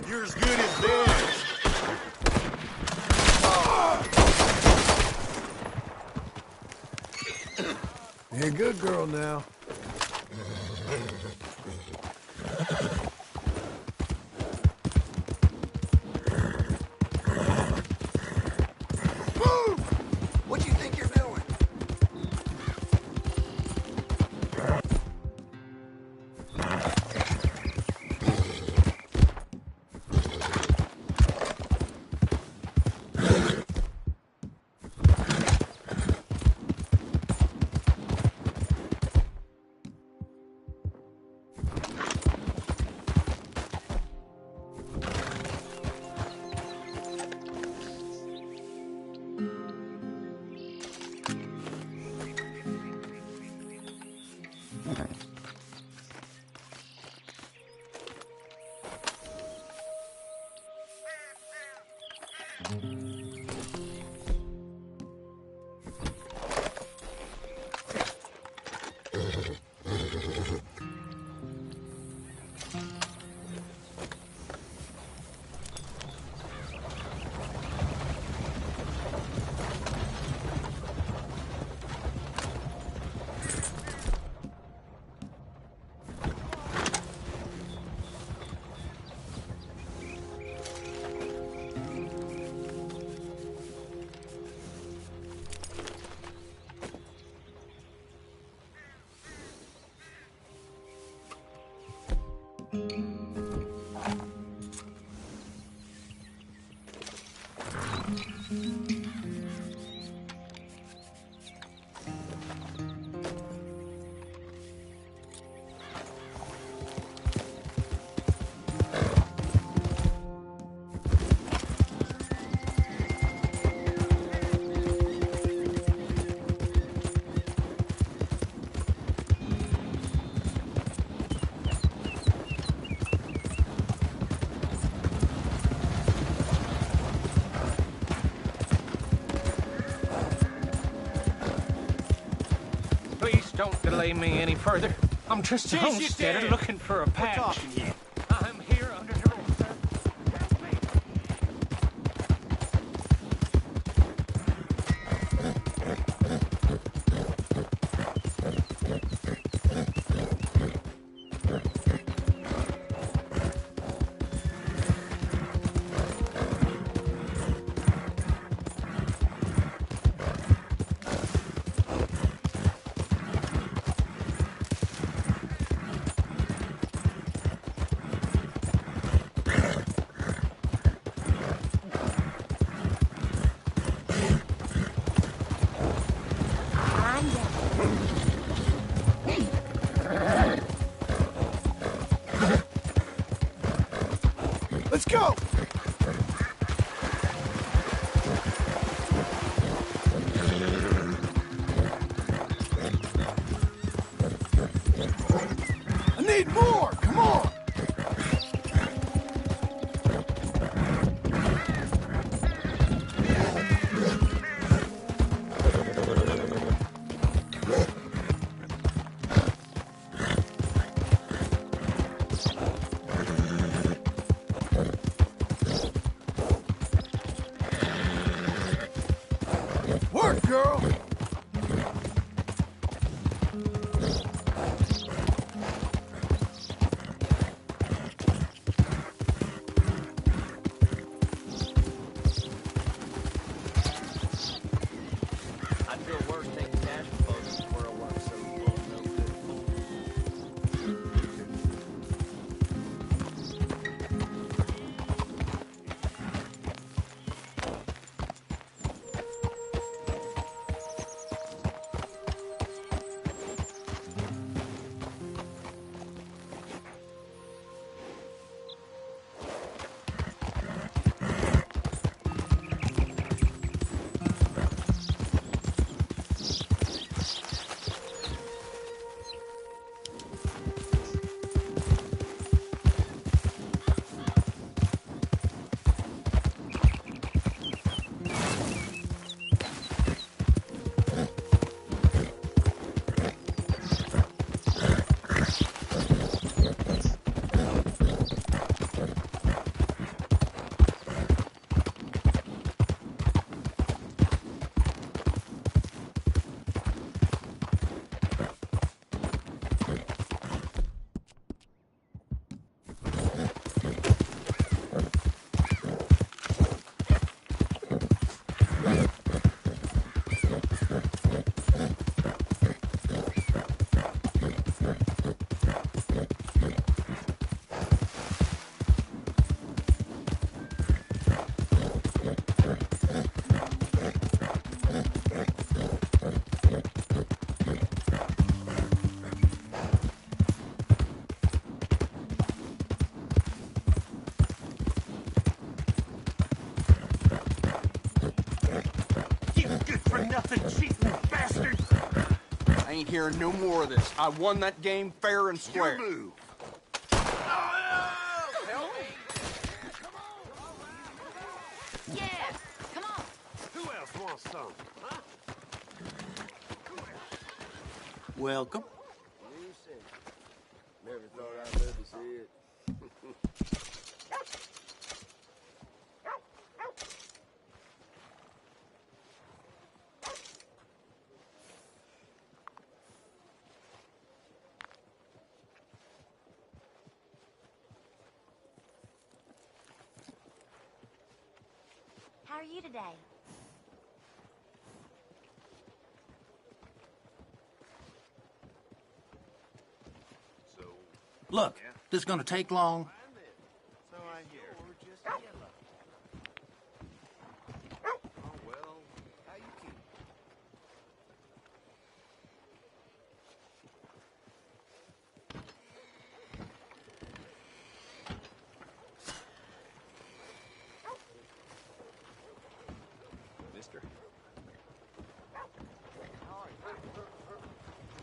You're as good as theirs. You're a good girl now. What do you think you're doing? Please don't delay me any further. I'm just a homesteader looking for a patch. I'm here under your Let's go! I need more! Come on! Work, girl! ain't hearing no more of this. I won that game fair and square. Your move. Yeah, come on. Who else wants some? Huh? Welcome. Never thought I'd live to see it. How are you today? Look, this is gonna take long. So I hear. Or just yellow. Oh, well, how you keep? Mister.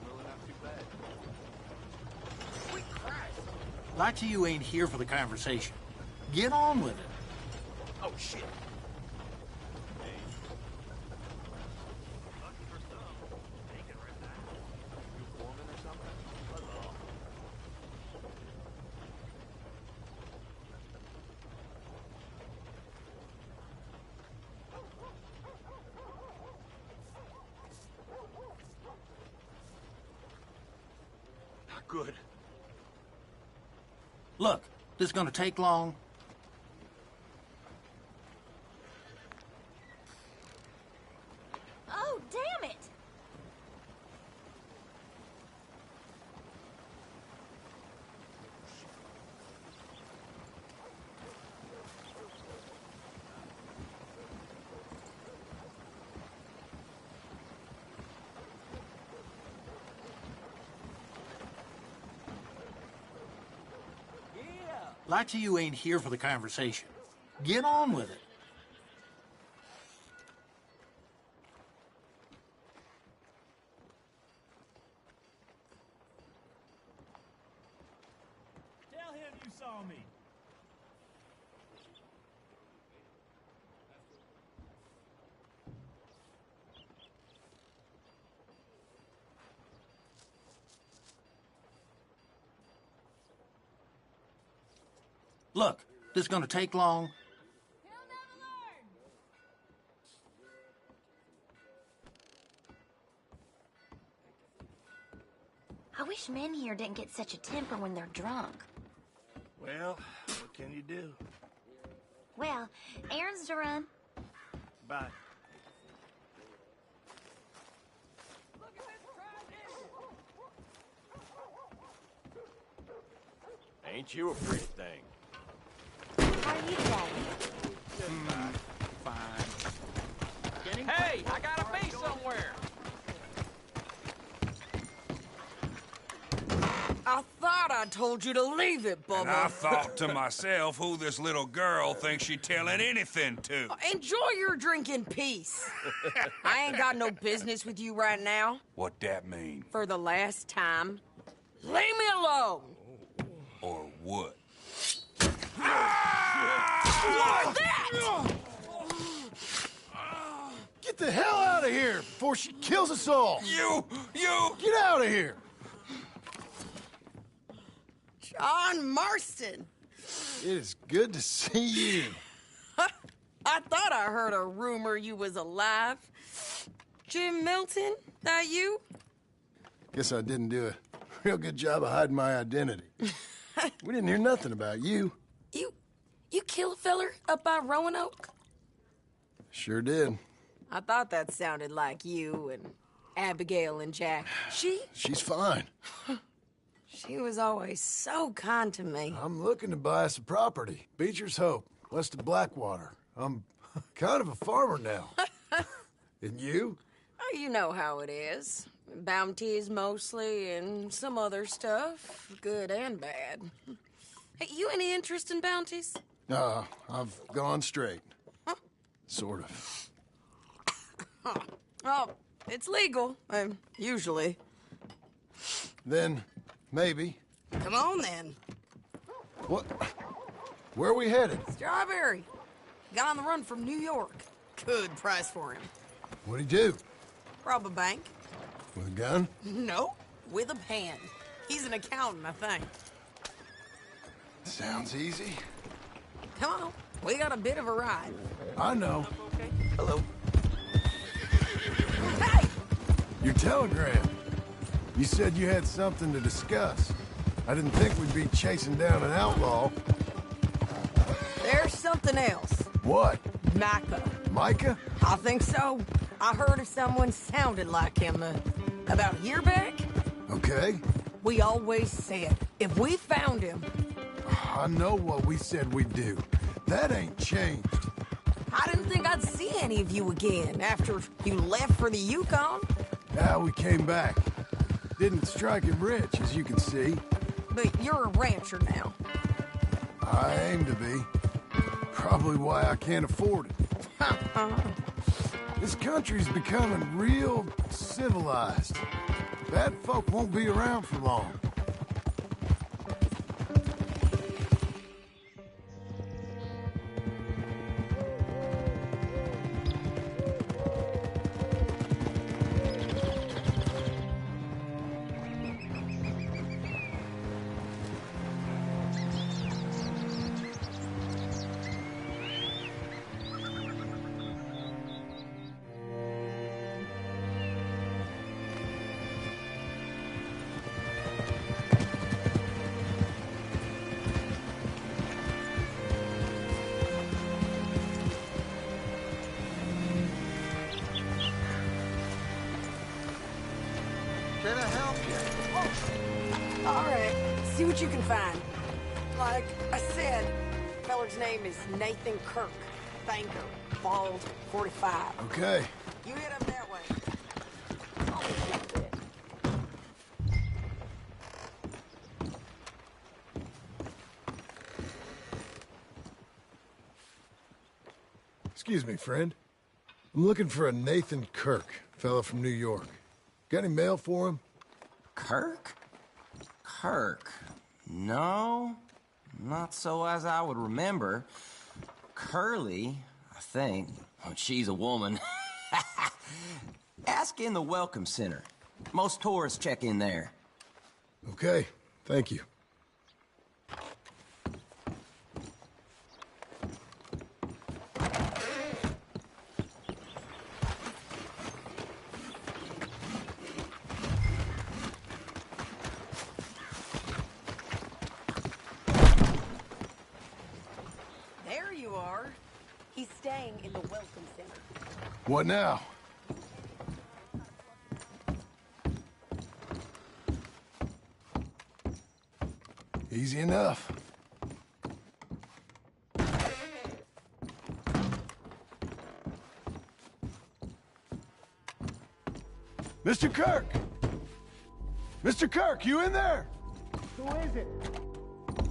Really not too bad. Like to you ain't here for the conversation. Get on with it. Oh, shit. Good. Look, this is gonna take long. Oh, damn it! Like to you ain't here for the conversation. Get on with it. Tell him you saw me. Look, this is gonna take long. He'll never learn. I wish men here didn't get such a temper when they're drunk. Well, what can you do? Well, errands to run. Bye. Ain't you a pretty thing? How are you today? Fine. Hey, I gotta be somewhere. I thought I told you to leave it, Bubba. And I thought to myself who this little girl thinks she telling anything to. Enjoy your drink in peace. I ain't got no business with you right now. What that mean? For the last time, leave me alone. Or what? What's that? Get the hell out of here before she kills us all! You! Get out of here! John Marston. It is good to see you. I thought I heard a rumor you was alive. Jim Milton, that you? Guess I didn't do a real good job of hiding my identity. We didn't hear nothing about you. You kill a feller up by Roanoke? Sure did. I thought that sounded like you and Abigail and Jack. She's fine. She was always so kind to me. I'm looking to buy us a property. Beecher's Hope, west of Blackwater. I'm kind of a farmer now. And you? Oh, you know how it is. Bounties mostly, and some other stuff, good and bad. Hey, you any interest in bounties? I've gone straight. Sort of. Oh, it's legal, usually. then maybe. Come on, then. What? Where are we headed? Strawberry. Got on the run from New York. Good price for him. What'd he do? Rob a bank. With a gun? No, with a pen. He's an accountant, I think. Sounds easy. Come on, we got a bit of a ride. I know. Hello. Hey! Your telegram. You said you had something to discuss. I didn't think we'd be chasing down an outlaw. There's something else. What? Micah. Micah? I think so. I heard of someone sounded like him about a year back. Okay. We always said, if we found him... I know what we said we'd do. That ain't changed. I didn't think I'd see any of you again after you left for the Yukon. Yeah, we came back. Didn't strike it rich, as you can see. But you're a rancher now. I aim to be. Probably why I can't afford it. This country's becoming real civilized. Bad folk won't be around for long. Can I help you? All right, see what you can find. Like I said, feller's name is Nathan Kirk. Banker, bald, 45. Okay. You hit up that way. Excuse me, friend. I'm looking for a Nathan Kirk, fella from New York. Got any mail for him? Kirk? Kirk? No, not so as I would remember. Curly, I think. Oh, she's a woman. Ask in the Welcome Center. Most tourists check in there. Okay, thank you. There you are. He's staying in the Welcome Center. What now? Easy enough. Mr. Kirk! Mr. Kirk, you in there? Who is it?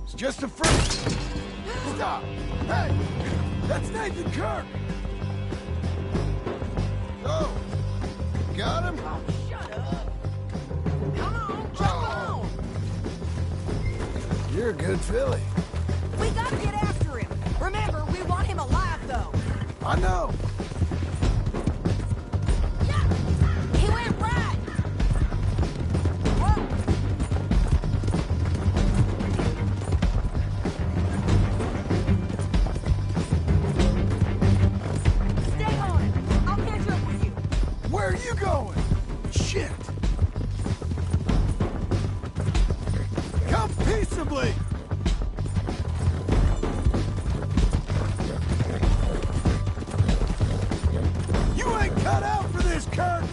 It's just a freak. Stop! Hey! That's Nathan Kirk! Oh! Got him? Oh, shut up. Come on, jump on. You're a good filly. We gotta get after him. Remember, we want him alive, though. I know. Yeah, he went right. Whoa. Stay on it. I'll catch up with you. Where are you going? Shit! Come peaceably! You ain't cut out for this, Kirk!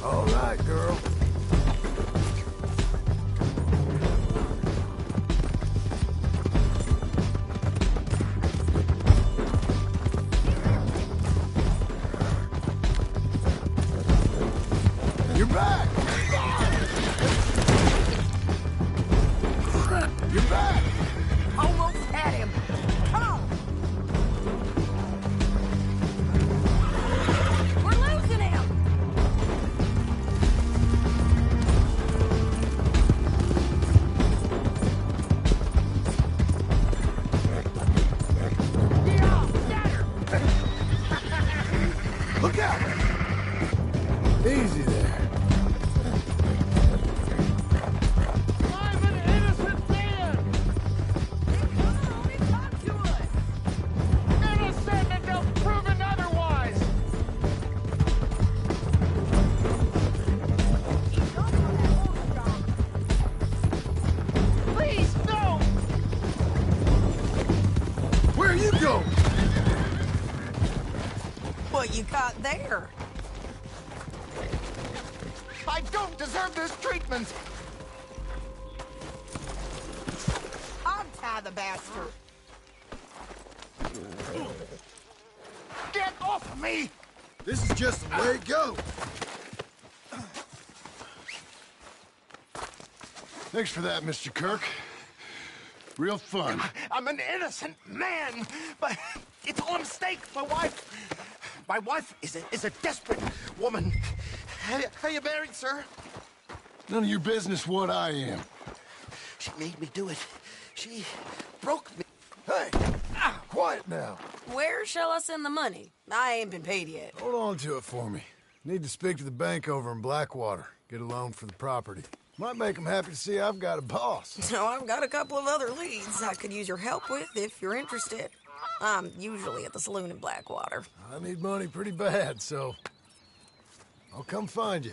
All right, girl. You're back! You're back! Almost had him. Come on. what you got there. I don't deserve this treatment! Untie the bastard. Get off of me! This is just the way it goes. Thanks for that, Mr. Kirk. Real fun. I'm an innocent man, but it's all a mistake. My wife is a desperate woman. How you married, sir? None of your business what I am. She made me do it. She broke me. Hey, quiet now. Where shall I send the money? I ain't been paid yet. Hold on to it for me. Need to speak to the bank over in Blackwater. Get a loan for the property. Might make them happy to see I've got a boss. So I've got a couple of other leads I could use your help with if you're interested. I'm usually at the saloon in Blackwater. I need money pretty bad, so I'll come find you.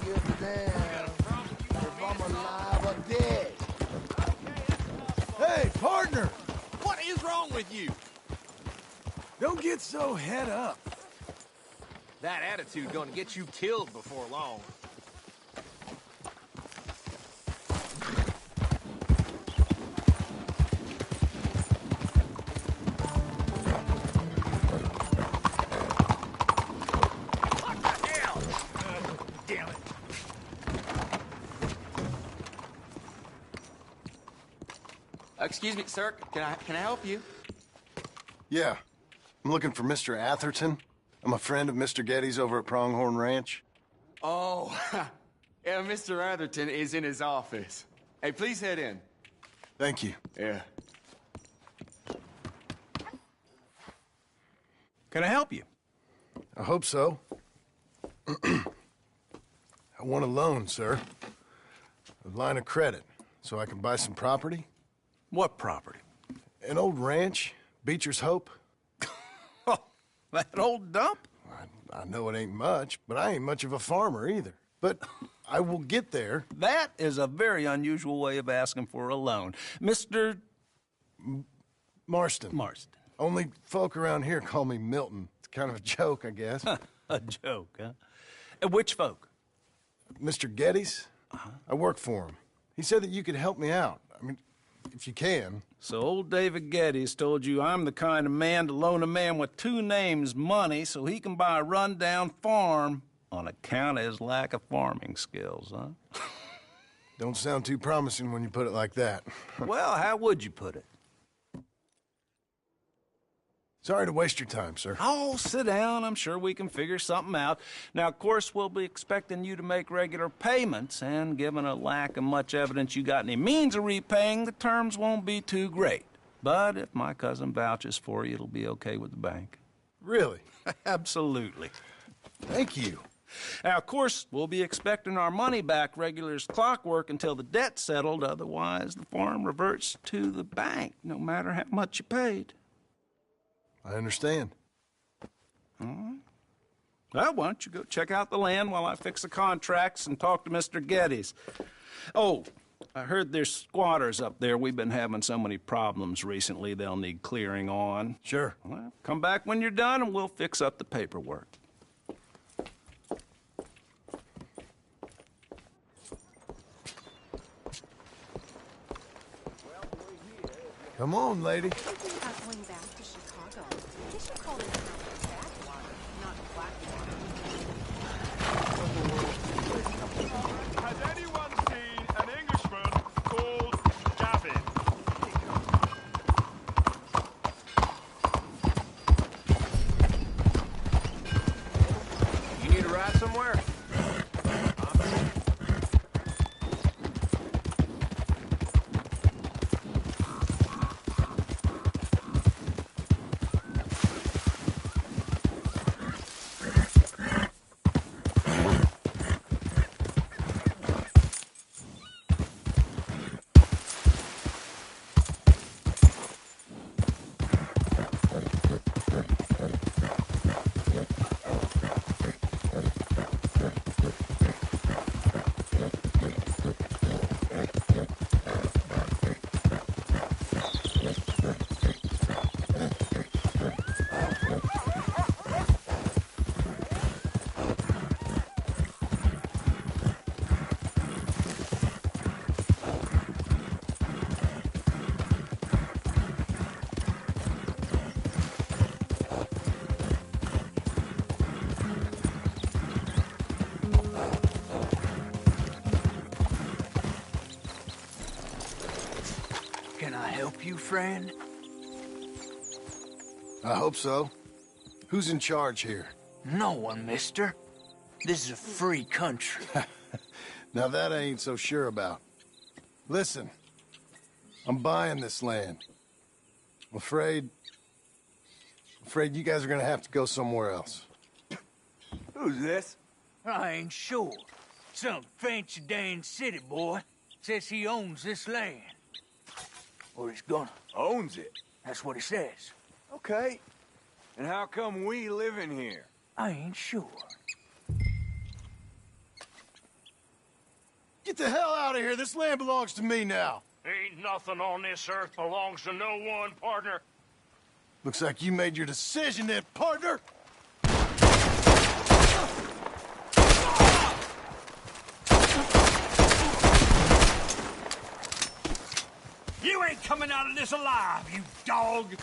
give a damn if I'm alive or dead. Hey, partner! What is wrong with you? Don't get so head up. That attitude gonna get you killed before long. Damn it. Excuse me, sir. Can I help you? Yeah. I'm looking for Mr. Atherton. I'm a friend of Mr. Getty's over at Pronghorn Ranch. Oh, yeah, Mr. Atherton is in his office. Hey, please head in. Thank you. Yeah. Can I help you? I hope so. I want a loan, sir. A line of credit, so I can buy some property. What property? An old ranch, Beecher's Hope. Oh, that old dump? I know it ain't much, but I ain't much of a farmer either. But I will get there. That is a very unusual way of asking for a loan. Mr. Marston. Marston. Only folk around here call me Milton. It's kind of a joke, I guess. A joke, huh? Which folk? Mr. Getty's? I work for him. He said that you could help me out. I mean, if you can. So old David Getty's told you I'm the kind of man to loan a man with two names money so he can buy a rundown farm on account of his lack of farming skills, huh? Don't sound too promising when you put it like that. Well, how would you put it? Sorry to waste your time, sir. Oh, sit down. I'm sure we can figure something out. Now, of course, we'll be expecting you to make regular payments, and given a lack of much evidence you got any means of repaying, the terms won't be too great. But if my cousin vouches for you, it'll be okay with the bank. Really? Absolutely. Thank you. Now, of course, we'll be expecting our money back regular as clockwork until the debt's settled. Otherwise, the farm reverts to the bank, no matter how much you paid. I understand. All right. Well, why don't you go check out the land while I fix the contracts and talk to Mr. Getty's. Oh, I heard there's squatters up there. We've been having so many problems recently, they'll need clearing on. Sure. Well, come back when you're done and we'll fix up the paperwork. Come on, lady. Going back to Chicago. They should call this backwater, not blackwater. Has anyone seen an Englishman called Gavin? You need a ride somewhere? Can I help you, friend? I hope so. Who's in charge here? No one, mister. This is a free country. Now that I ain't so sure about. Listen, I'm buying this land. I'm afraid you guys are gonna have to go somewhere else. Who's this? I ain't sure. Some fancy Dan city boy says he owns this land. Or he's gonna. Owns it? That's what he says. Okay. And how come we live in here? I ain't sure. Get the hell out of here. This land belongs to me now. Ain't nothing on this earth belongs to no one, partner. Looks like you made your decision then, partner. You ain't coming out of this alive, you dog!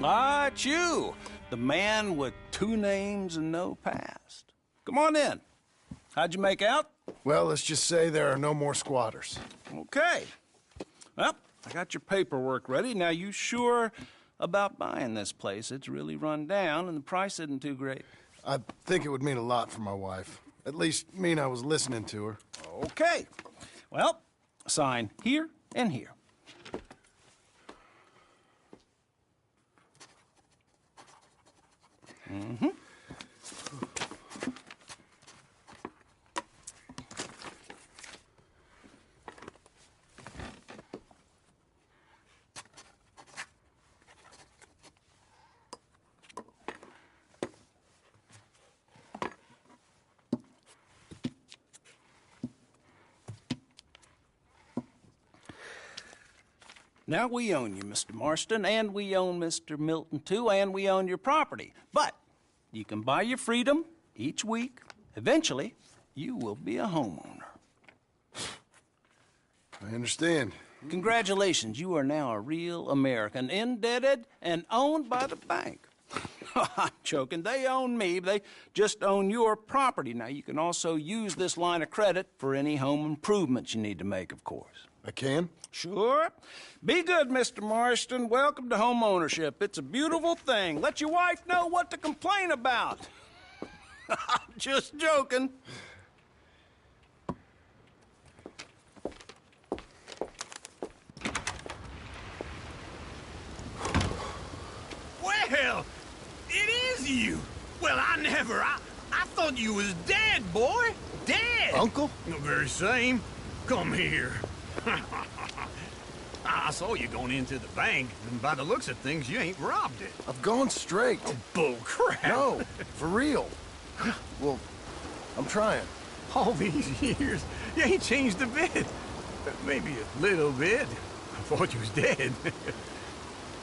Ah, it's you, the man with 2 names and no past. Come on in. How'd you make out? Well, let's just say there are no more squatters. Okay. Well, I got your paperwork ready. Now, you sure about buying this place? It's really run down, and the price isn't too great. I think it would mean a lot for my wife. At least mean I was listening to her. Okay. Well, sign here and here. Mm-hmm. Now, we own you, Mr. Marston, and we own Mr. Milton, too, and we own your property. But you can buy your freedom each week. Eventually, you will be a homeowner. I understand. Congratulations, you are now a real American, indebted and owned by the bank. I'm joking. They own me. They just own your property. Now, you can also use this line of credit for any home improvements you need to make, of course. I can? Sure. Be good, Mr. Marston. Welcome to home ownership. It's a beautiful thing. Let your wife know what to complain about. I'm just joking. Well, it is you. Well, I thought you was dead, boy. Dead. Uncle? The very same. Come here. I saw you going into the bank, and by the looks of things, you ain't robbed it. I've gone straight. Oh, bull crap. No, for real. Well, I'm trying. All these years, you ain't changed a bit. Maybe a little bit. I thought you was dead.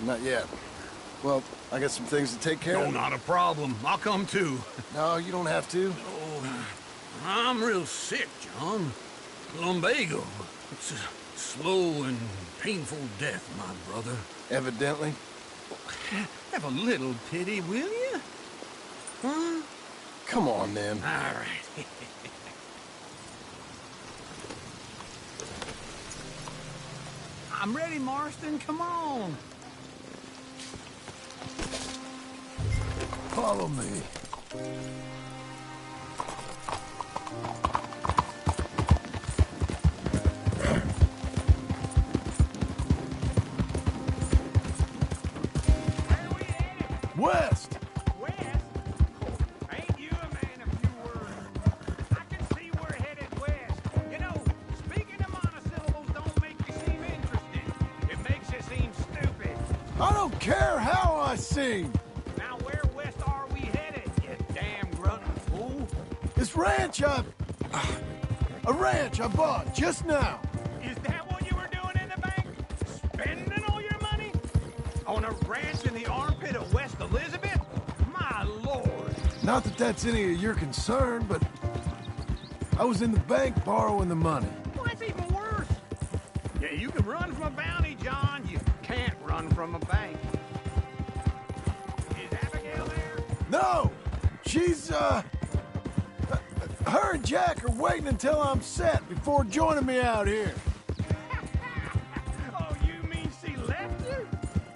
Not yet. Well, I got some things to take care of. No, not a problem. I'll come too. No, you don't have to. Oh, I'm real sick, John. Lumbago. It's a slow and painful death, my brother. Evidently. Have a little pity, will you? Huh? Come on, then. All right. I'm ready, Marston. Come on. Follow me. West! West? Oh, ain't you a man of few words? I can see we're headed west. You know, speaking of monosyllables don't make you seem interested. It makes you seem stupid. I don't care how I sing! Now where west are we headed, you damn grunting fool? This ranch a ranch I bought just now. Is that what you were doing in the bank? Spending all your money? On a ranch in the armpit of West Elizabeth? My lord! Not that that's any of your concern, but I was in the bank borrowing the money. Well, that's even worse. Yeah, you can run from a bounty, John. You can't run from a bank. Is Abigail there? No! She's, Her and Jack are waiting until I'm set before joining me out here. Oh, you mean she left you?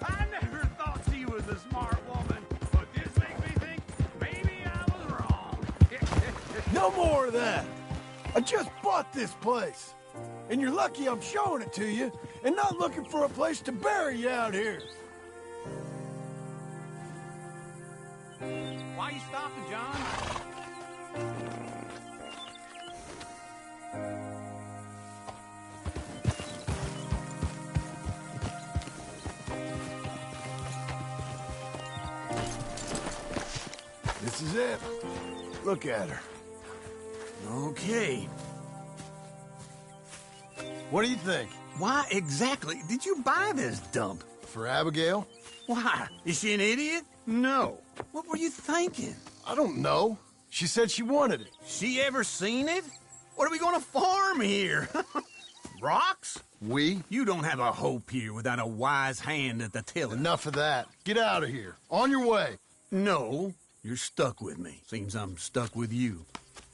I never thought she was a smart woman, but this makes me think maybe I was wrong. No more of that. I just bought this place. And you're lucky I'm showing it to you and not looking for a place to bury you out here. Why you stopping, John? This is it. Look at her. Okay. What do you think? Why exactly did you buy this dump? For Abigail? Why? Is she an idiot? No. What were you thinking? I don't know. She said she wanted it. She ever seen it? What are we gonna farm here? Rocks? We? You don't have a hope here without a wise hand at the tiller. Enough of that. Get out of here. On your way. No, you're stuck with me. Seems I'm stuck with you.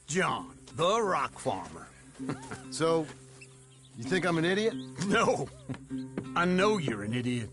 John, the rock farmer. So, you think I'm an idiot? No. I know you're an idiot.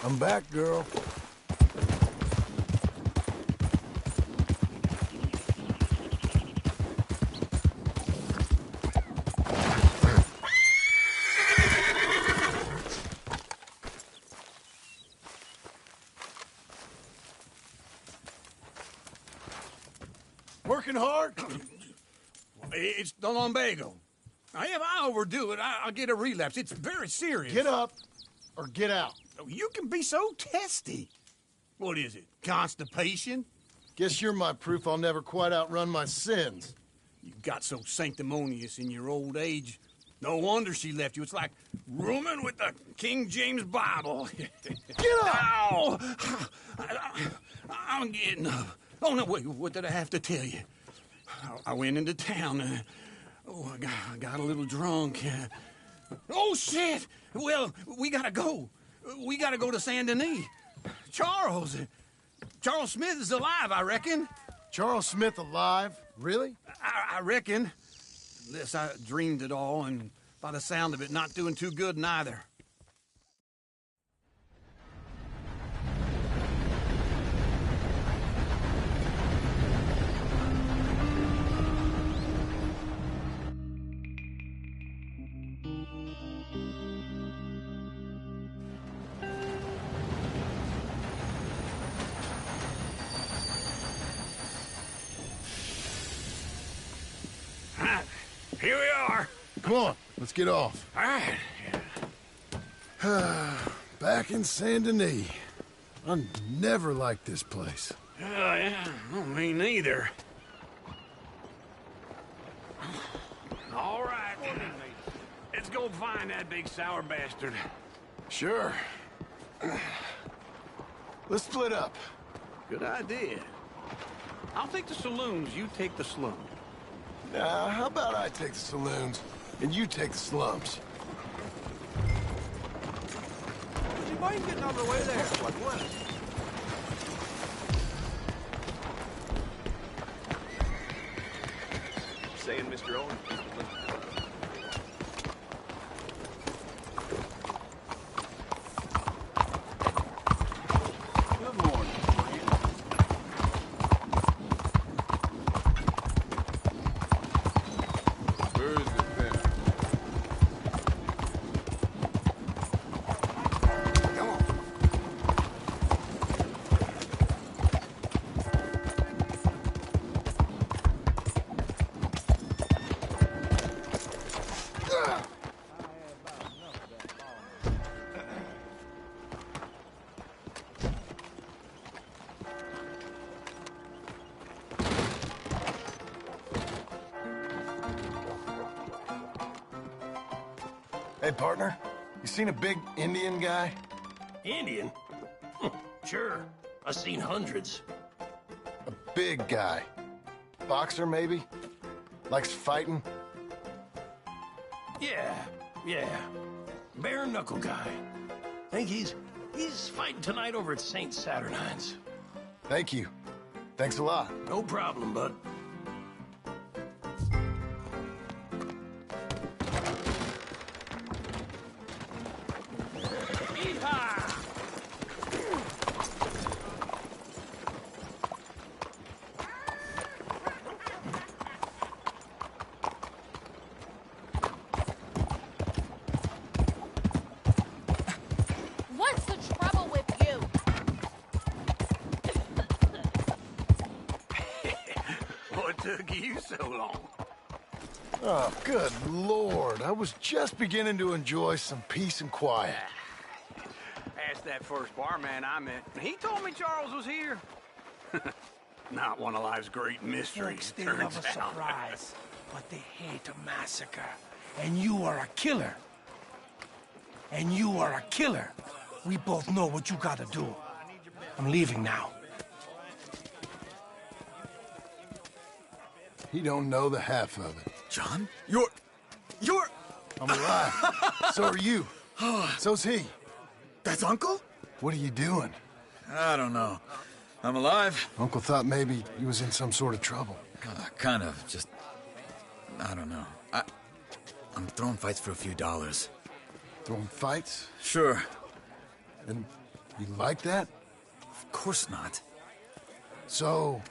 I'm back, girl. Working hard? It's the lumbago. Now, if I overdo it, I'll get a relapse. It's very serious. Get up or get out. You can be so testy. What is it, constipation? Guess you're my proof I'll never quite outrun my sins. You got so sanctimonious in your old age. No wonder she left you. It's like rooming with the King James Bible. Get up! Ow! I'm getting up. Oh, no, wait, what did I have to tell you? I went into town. I got a little drunk. Oh, shit! Well, we gotta go. We gotta go to Saint Denis. Charles Smith is alive, I reckon. Charles Smith alive? Really? I reckon. Unless I dreamed it all, and by the sound of it, not doing too good neither. Here we are. Come on, let's get off. All right. Back in Saint Denis. I never liked this place. Yeah, no, me neither. All right. Let's go find that big sour bastard. Sure. Let's split up. Good idea. I'll take the saloons, you take the slums. Now, how about I take the saloons and you take the slums? Would you mind getting out of the way there? What? Saying, Mr. Owen. Good morning. Hey, partner, you seen a big Indian guy? Indian? Sure. I've seen hundreds. A big guy. Boxer, maybe? Likes fighting? Yeah. Bare knuckle guy. Think he's fighting tonight over at St. Saturnine's. Thank you. Thanks a lot. No problem, bud. What's the trouble with you? What took you so long? Oh, good Lord. I was just beginning to enjoy some peace and quiet. Asked that first barman I met. He told me Charles was here. Not one of life's great mysteries, Folks, they turns love a out. surprise, but they hate a massacre. And you are a killer. And you are a killer. We both know what you gotta do. I'm leaving now. He don't know the half of it. John? You're... I'm alive. So are you. So's he. That's Uncle? What are you doing? I don't know. I'm alive. Uncle thought maybe he was in some sort of trouble. Kind of. Just... I don't know. I'm throwing fights for a few dollars. Throwing fights? Sure. And you like that? Of course not. So...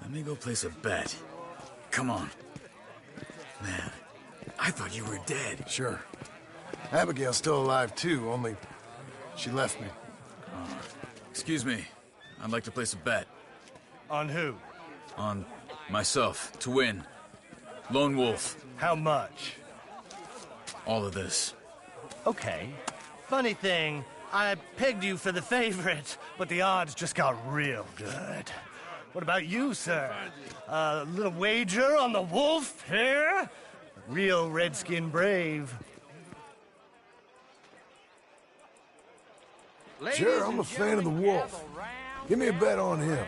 Let me go place a bet. Come on. Man, I thought you were dead. Sure. Abigail's still alive, too, only she left me. Excuse me. I'd like to place a bet. On who? On myself, to win. Lone Wolf. How much? All of this. Okay. Funny thing, I pegged you for the favorite, but the odds just got real good. What about you, sir? A little wager on the wolf here? Real redskin brave. Sure, I'm a fan of the wolf. Give me a bet on him.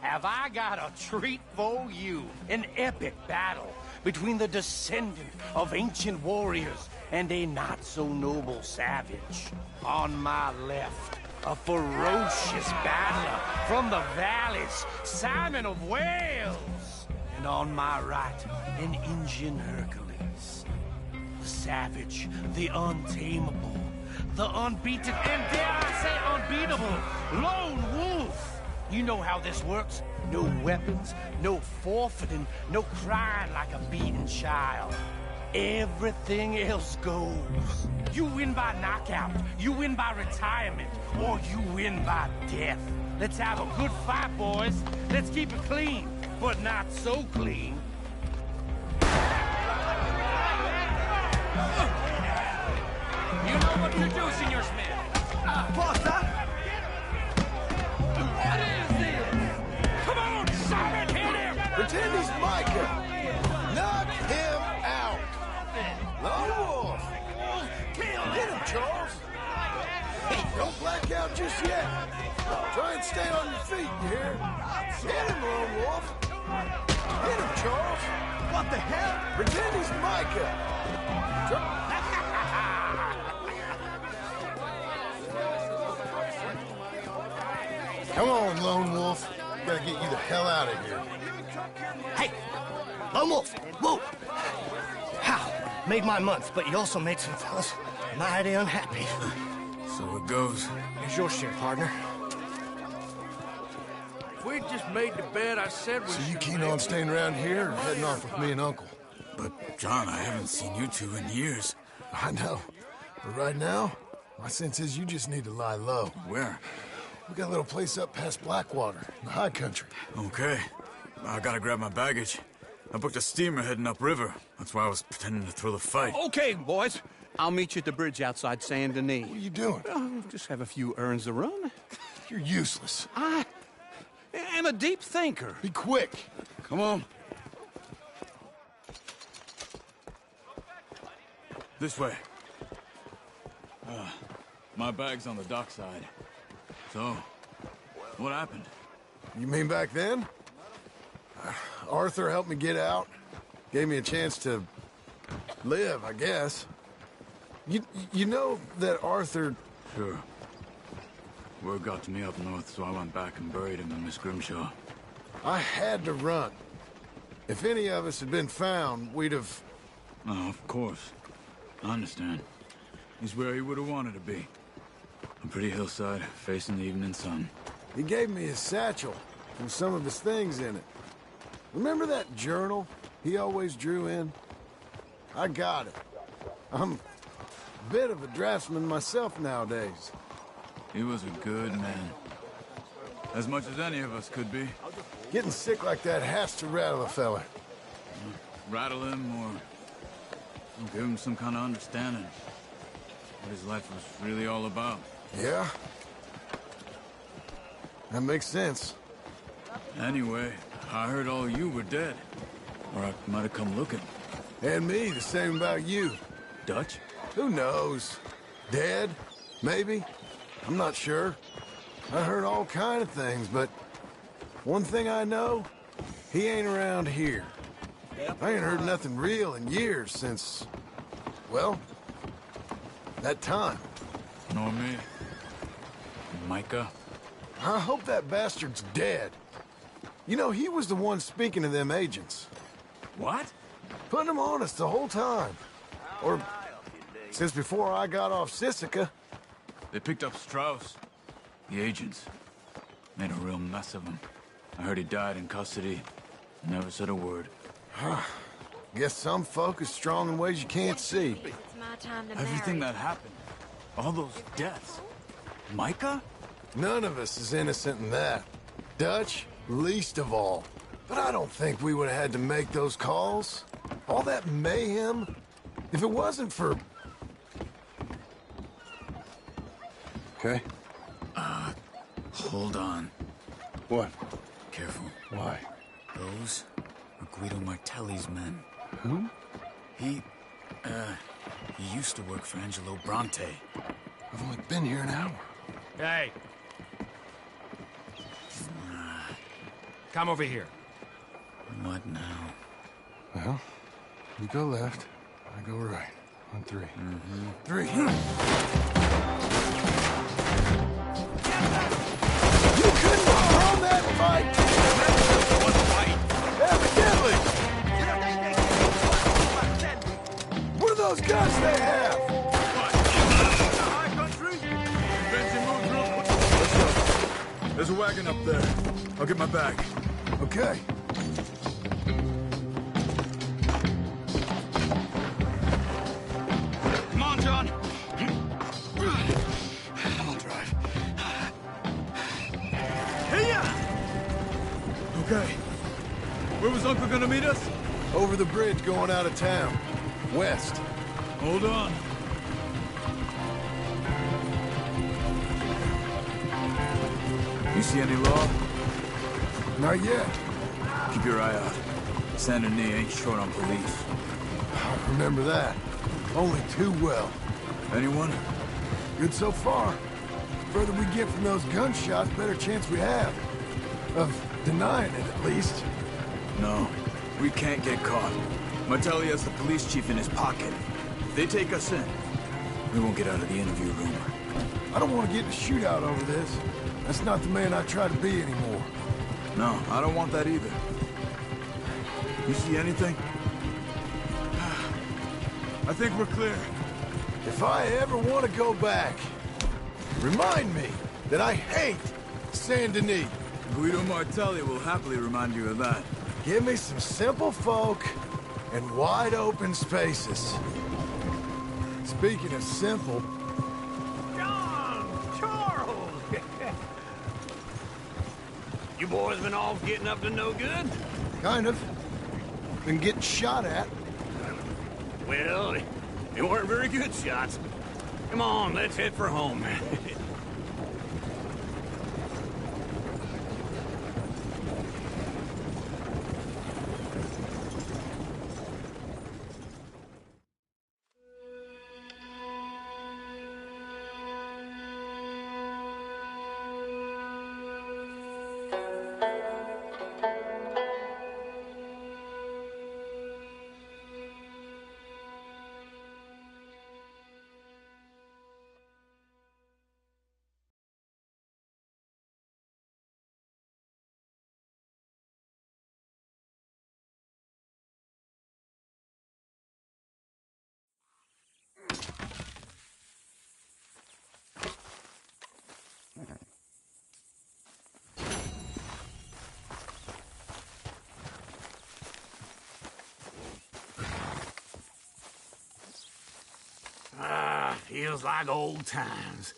Have I got a treat for you? An epic battle between the descendant of ancient warriors and a not-so-noble savage. On my left, a ferocious battler from the valleys, Simon of Wales. And on my right, an Indian Hercules. The savage, the untamable, the unbeaten, and dare I say unbeatable, Lone Wolf. You know how this works. No weapons, no forfeiting, no crying like a beaten child. Everything else goes. You win by knockout, you win by retirement, or you win by death. Let's have a good fight, boys. Let's keep it clean, but not so clean. You know what you're doing, Senor Smith. What is this? Come on, Simon, hit him! Pretend he's Micah. Knock him out. Lone Wolf. Get him, Charles. Hey, don't black out just yet. Try and stay on your feet, you hear? Hit him, Lone Wolf. Hit him, Charles. What the hell? Pretend he's Micah. Come on, Lone Wolf. Gotta get you the hell out of here. Hey, Lone Wolf, whoa! How? Made my month, but you also made some fellas mighty unhappy. So it goes. Here's your share, partner. If we'd just made the bet I said we So you keen on staying around here or heading off with me and Uncle? But, John, I haven't seen you two in years. I know. But right now, my sense is you just need to lie low. Where? We got a little place up past Blackwater, in the high country. Okay. I gotta grab my baggage. I booked a steamer heading upriver. That's why I was pretending to throw the fight. Okay, boys. I'll meet you at the bridge outside Saint Denis. What are you doing? Just have a few errands to run. You're useless. I am a deep thinker. Be quick. Come on. This way. My bag's on the dockside. So, what happened? You mean back then? Arthur helped me get out. Gave me a chance to live, I guess. You know that Arthur... Sure. Word got to me up north, so I went back and buried him in Miss Grimshaw. I had to run. If any of us had been found, we'd have... Oh, of course. I understand. He's where he would have wanted to be. A pretty hillside, facing the evening sun. He gave me his satchel with some of his things in it. Remember that journal he always drew in? I got it. I'm a bit of a draftsman myself nowadays. He was a good man. As much as any of us could be. Getting sick like that has to rattle a fella. Rattle him or give him some kind of understanding. What his life was really all about. Yeah? That makes sense. Anyway, I heard all you were dead. Or I might have come looking. And me, the same about you. Dutch? Who knows? Dead? Maybe? I'm not sure. I heard all kind of things, but one thing I know, he ain't around here. I ain't heard nothing real in years since, well, that time. Nor me. Micah? I hope that bastard's dead. You know, he was the one speaking to them agents. What? Putting them on us the whole time. Or since before I got off Sisika. They picked up Strauss. The agents. Made a real mess of him. I heard he died in custody. Never said a word. Guess some folk is strong in ways you can't see. It's my time to Everything that happened. All those deaths. Micah? None of us is innocent in that. Dutch, least of all. But I don't think we would have had to make those calls. All that mayhem. If it wasn't for... Okay. Hold on. What? Careful. Why? Those are Guido Martelli's men. Who? He used to work for Angelo Bronte. I've only been here an hour. Hey. Come over here. What now? Well, you go left, I go right. On three. Mm-hmm. 3. You couldn't have thrown that fight! Evidently! What are those guns they have? High country? Let's go. There's a wagon up there. I'll get my bag. Okay. Come on, John. I'll drive. Hey-ya! Okay. Where was Uncle gonna meet us? Over the bridge going out of town. West. Hold on. You see any law? Not yet. Keep your eye out. Saint Denis ain't short on police. I remember that. Only too well. Anyone? Good so far. Further we get from those gunshots, better chance we have. Of denying it, at least. No. We can't get caught. Martelli has the police chief in his pocket. If they take us in, we won't get out of the interview room. I don't want to get in a shootout over this. That's not the man I try to be anymore. No, I don't want that either. You see anything? I think we're clear. If I ever want to go back, remind me that I hate Saint Denis. Guido Martelli will happily remind you of that. Give me some simple folk and wide open spaces. Speaking of simple... John! Charles! You boys been off getting up to no good? Kind of. Been getting shot at. Well, they weren't very good shots. Come on, let's head for home. Feels like old times.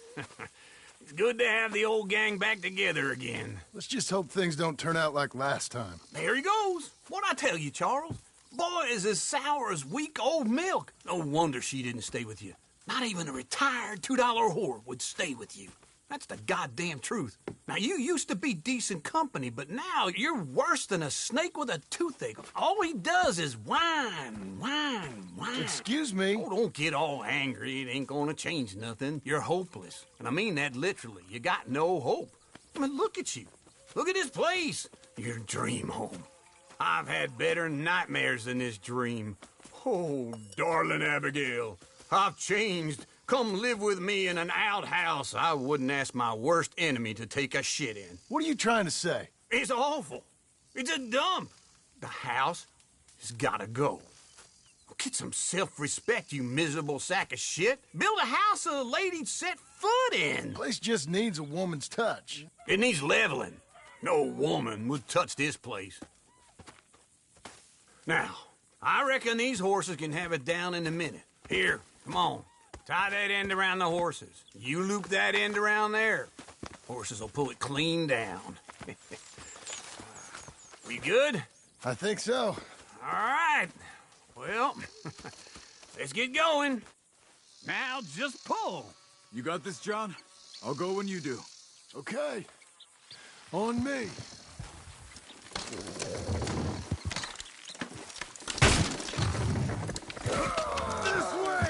It's good to have the old gang back together again. Let's just hope things don't turn out like last time. There he goes. What'd I tell you, Charles? Boy is as sour as week-old milk. No wonder she didn't stay with you. Not even a retired $2 whore would stay with you. That's the goddamn truth. Now, you used to be decent company, but now you're worse than a snake with a toothache. All he does is whine. Excuse me? Oh, don't get all angry. It ain't gonna change nothing. You're hopeless. And I mean that literally. You got no hope. I mean, look at you. Look at this place. Your dream home. I've had better nightmares than this dream. Oh, darling Abigail, I've changed. Come live with me in an outhouse I wouldn't ask my worst enemy to take a shit in. What are you trying to say? It's awful. It's a dump. The house has gotta go. Get some self-respect, you miserable sack of shit. Build a house a lady'd set foot in. The place just needs a woman's touch. It needs leveling. No woman would touch this place. Now, I reckon these horses can have it down in a minute. Here, come on. Tie that end around the horses. You loop that end around there. Horses will pull it clean down. We good? I think so. All right. Well, let's get going. Now just pull. You got this, John? I'll go when you do. Okay. On me. This way!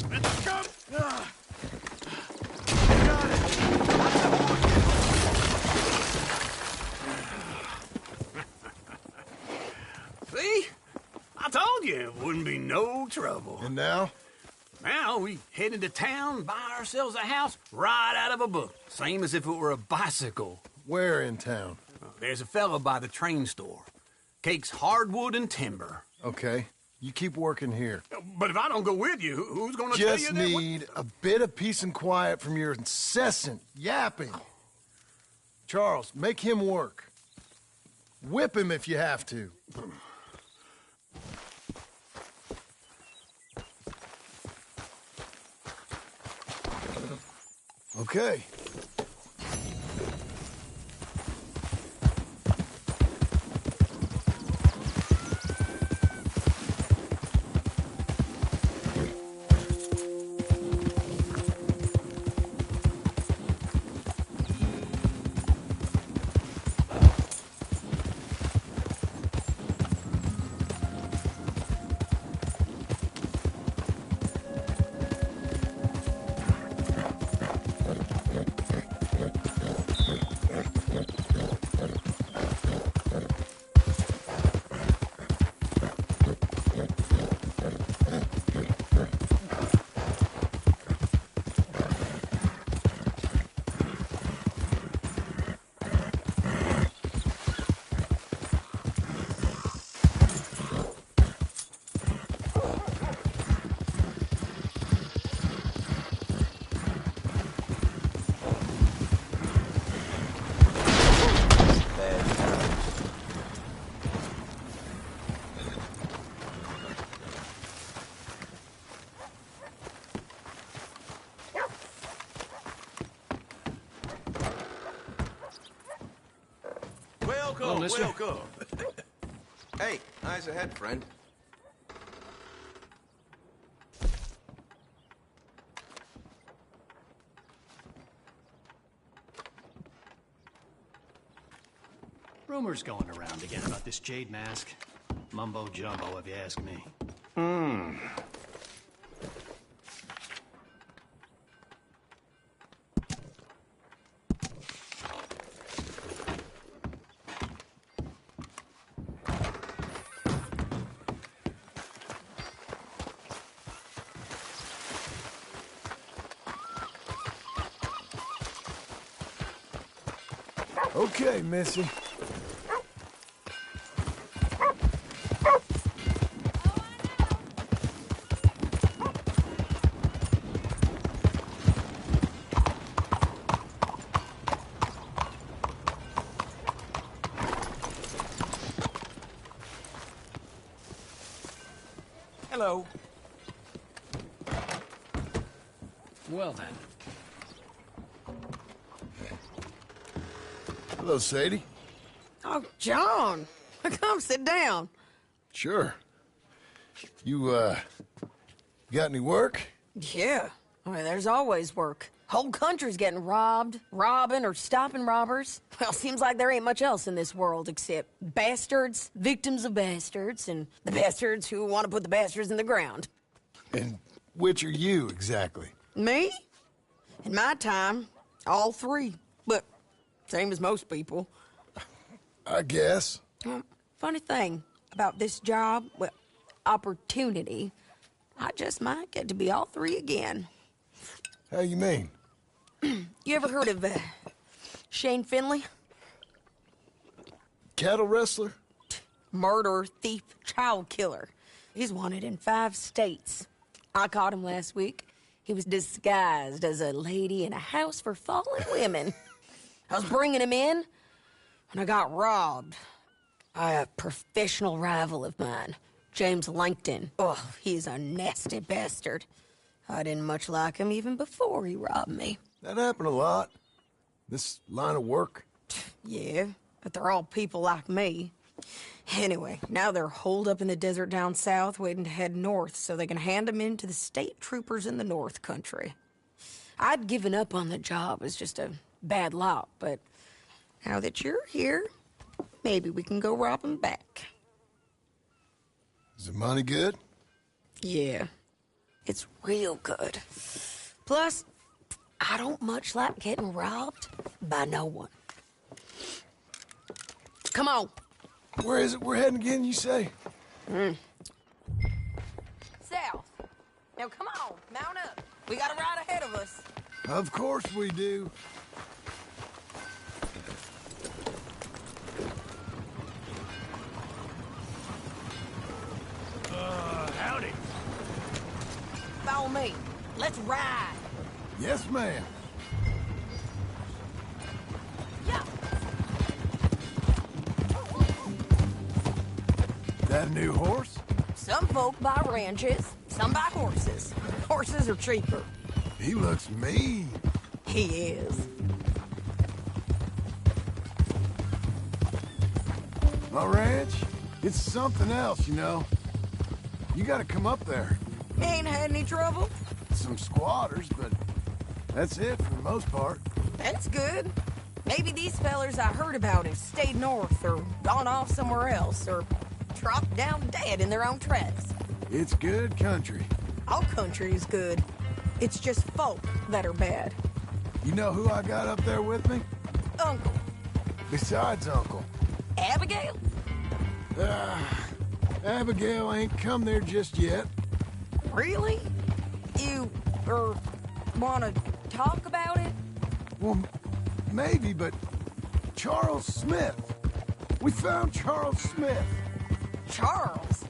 Let's go! Got it! See? I told you it wouldn't be no trouble. And now? Now we head into town, buy ourselves a house right out of a book. Same as if it were a bicycle. Where in town? There's a fellow by the train store. Cakes hardwood and timber. Okay. You keep working here. But if I don't go with you, who's gonna tell you Just that? need a bit of peace and quiet from your incessant yapping. Charles, make him work. Whip him if you have to. Okay. Welcome. Hey, eyes ahead, friend. Rumors going around again about this jade mask. Mumbo jumbo, if you ask me. Okay, Missy. Hello. Well then. Hello, Sadie. Oh, John. Come sit down. Sure. You got any work? Yeah. I mean, there's always work. Whole country's getting robbed, robbing, or stopping robbers. Well, seems like there ain't much else in this world except bastards, victims of bastards, and the bastards who want to put the bastards in the ground. And which are you, exactly? Me? In my time, all three. But same as most people. I guess. Funny thing about this job, well, opportunity, I just might get to be all three again. How you mean? You ever heard of Shane Finley? Cattle wrestler? Murderer, thief, child killer. He's wanted in 5 states. I caught him last week. He was disguised as a lady in a house for fallen women. I was bringing him in, and I got robbed by a professional rival of mine, James Langton. Oh, he's a nasty bastard. I didn't much like him even before he robbed me. That happened a lot. This line of work. Yeah, but they're all people like me. Anyway, now they're holed up in the desert down south waiting to head north so they can hand them in to the state troopers in the north country. I'd given up on the job as just a bad lot, but now that you're here, maybe we can go rob them back. Is the money good? Yeah, it's real good. Plus, I don't much like getting robbed by no one. Come on. Where is it we're heading again, you say? South. Now come on, mount up. We got a ride ahead of us. Of course we do. Howdy. Follow me. Let's ride. Yes, ma'am. Yeah. That a new horse? Some folk buy ranches, some buy horses. Horses are cheaper. He looks mean. He is. My ranch? It's something else, you know. You gotta come up there. Ain't had any trouble? Some squatters, but that's it for the most part. That's good. Maybe these fellers I heard about have stayed north or gone off somewhere else or dropped down dead in their own tracks. It's good country. All country is good. It's just folk that are bad. You know who I got up there with me? Uncle. Besides Uncle. Abigail? Abigail ain't come there just yet. Really? You, wanna talk about it? Well, maybe, but Charles Smith. We found Charles Smith. Charles?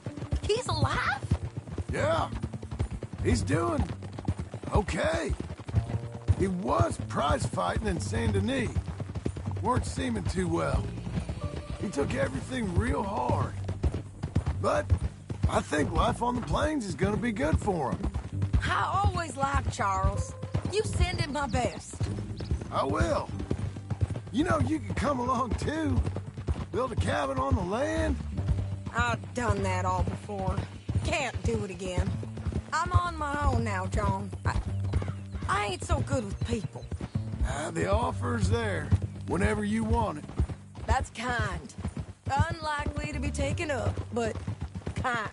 He's alive? Yeah. He's doing okay. He was prize fighting in Saint Denis. Weren't seeming too well. He took everything real hard. But I think life on the plains is gonna be good for him. I always liked Charles. You send him my best. I will. You know, you can come along too. Build a cabin on the land. I've done that all before. Can't do it again. I'm on my own now, John. I ain't so good with people. The offer's there whenever you want it. That's kind. Unlikely to be taken up, but kind.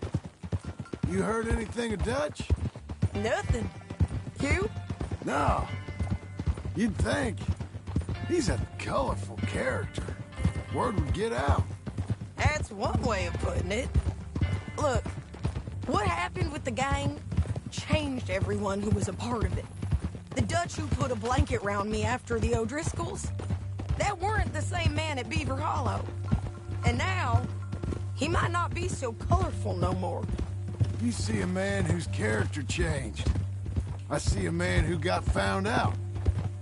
You heard anything of Dutch? Nothing. You? No. You'd think. He's a colorful character. Word would get out. That's one way of putting it. Look, what happened with the gang changed everyone who was a part of it. The Dutch who put a blanket round me after the O'Driscolls, that weren't the same man at Beaver Hollow. And now, he might not be so colorful no more. You see a man whose character changed. I see a man who got found out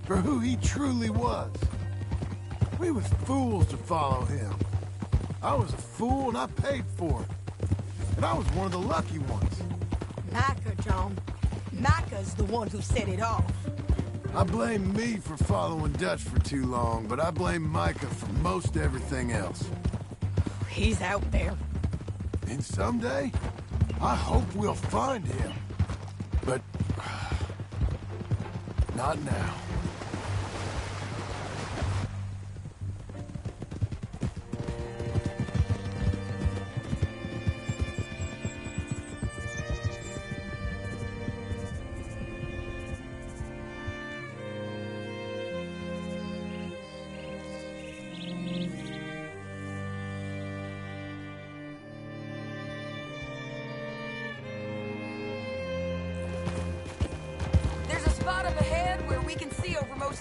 for who he truly was. We was fools to follow him. I was a fool and I paid for it. And I was one of the lucky ones. Micah, John. Micah's the one who set it off. I blame me for following Dutch for too long, but I blame Micah for most everything else. He's out there. And someday, I hope we'll find him. But... not now.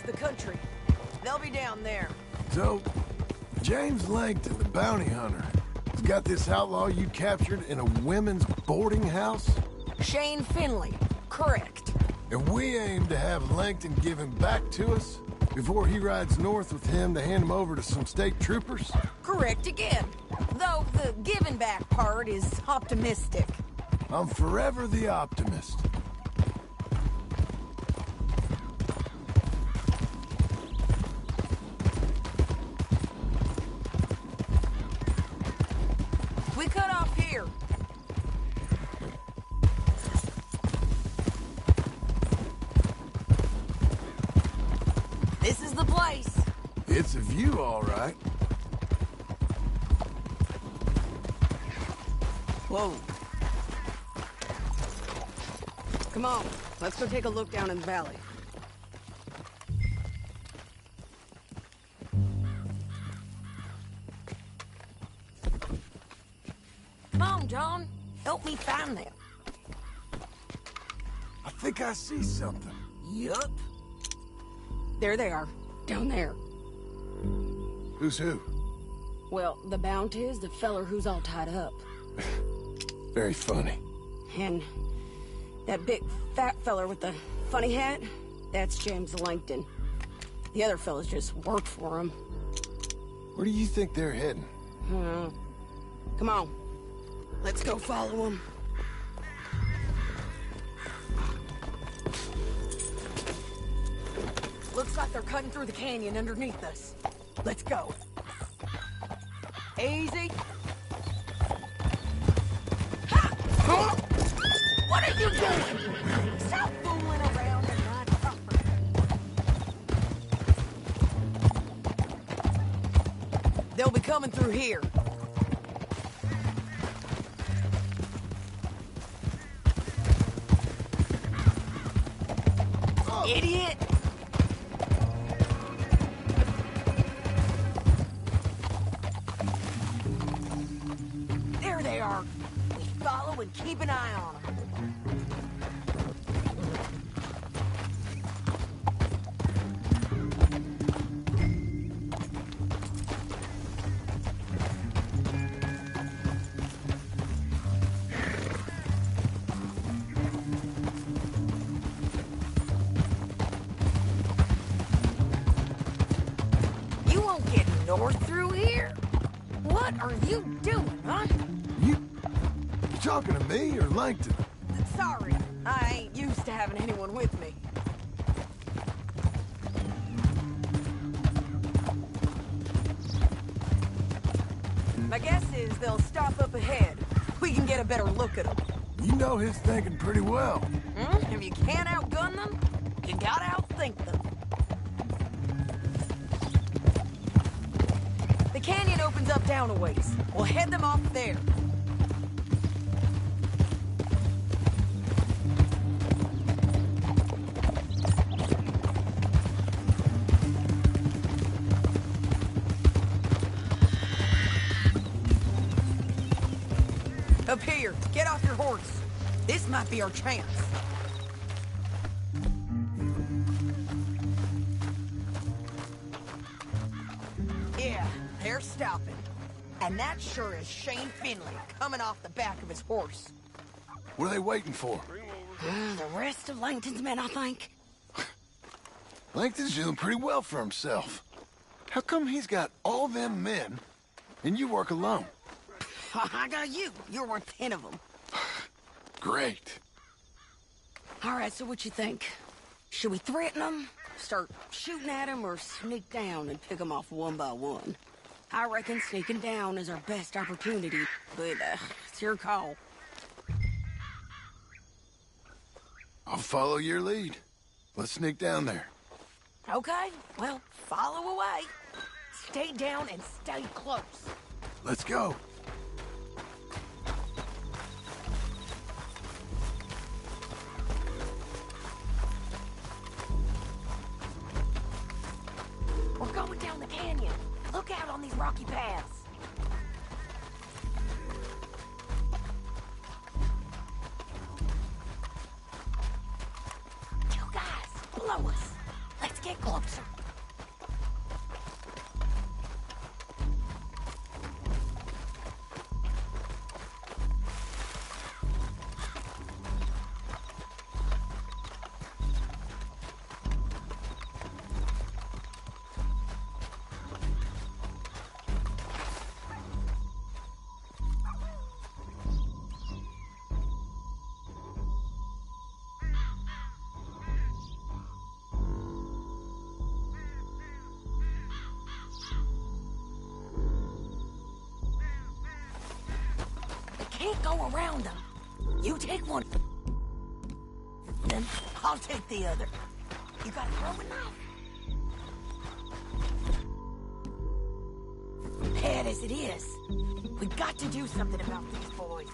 The country. They'll be down there. So, James Langton, the bounty hunter, has got this outlaw you captured in a women's boarding house? Shane Finley. Correct. And we aim to have Langton give him back to us before he rides north with him to hand him over to some state troopers? Correct again. Though the giving back part is optimistic. I'm forever the optimist. We cut off here. This is the place. It's a view, all right. Whoa. Come on, let's go take a look down in the valley. Come on, John. Help me find them. I think I see something. Yup. There they are. Down there. Who's who? Well, the Bounty is the feller who's all tied up. Very funny. And that big fat feller with the funny hat, that's James Langton. The other fellas just work for him. Where do you think they're heading? Come on. Let's go follow them. Looks like they're cutting through the canyon underneath us. Let's go. Easy. Ha! Huh? What are you doing? Stop fooling around and ride properly. They'll be coming through here. Idiot! There they are. We follow and keep an eye on them. You won't get north through here? What are you doing, huh? You talking to me or Langton? Sorry, I ain't used to having anyone with me. My guess is they'll stop up ahead. We can get a better look at them. You know his thinking pretty well. If you can't outgun them, you gotta outthink them. The canyon opens up down a ways. We'll head them off there. Up here, get off your horse. This might be our chance. Yeah, they're stopping. And that sure is Shane Finley coming off the back of his horse. What are they waiting for? The rest of Langton's men, I think. Langton's doing pretty well for himself. How come he's got all them men, and you work alone? I got you. You're worth 10 of them. Great. All right, so what you think? Should we threaten them Start shooting at them or sneak down and pick them off one by one. I reckon sneaking down is our best opportunity, but it's your call. I'll follow your lead. Let's sneak down there. Okay, well, follow away. Stay down and stay close. Let's go. We're going down the canyon. Look out on these rocky paths. You guys, blow us. Let's get closer. Can't go around them. You take one, then I'll take the other. You got a throwing knife? Bad as it is, we got to do something about these boys.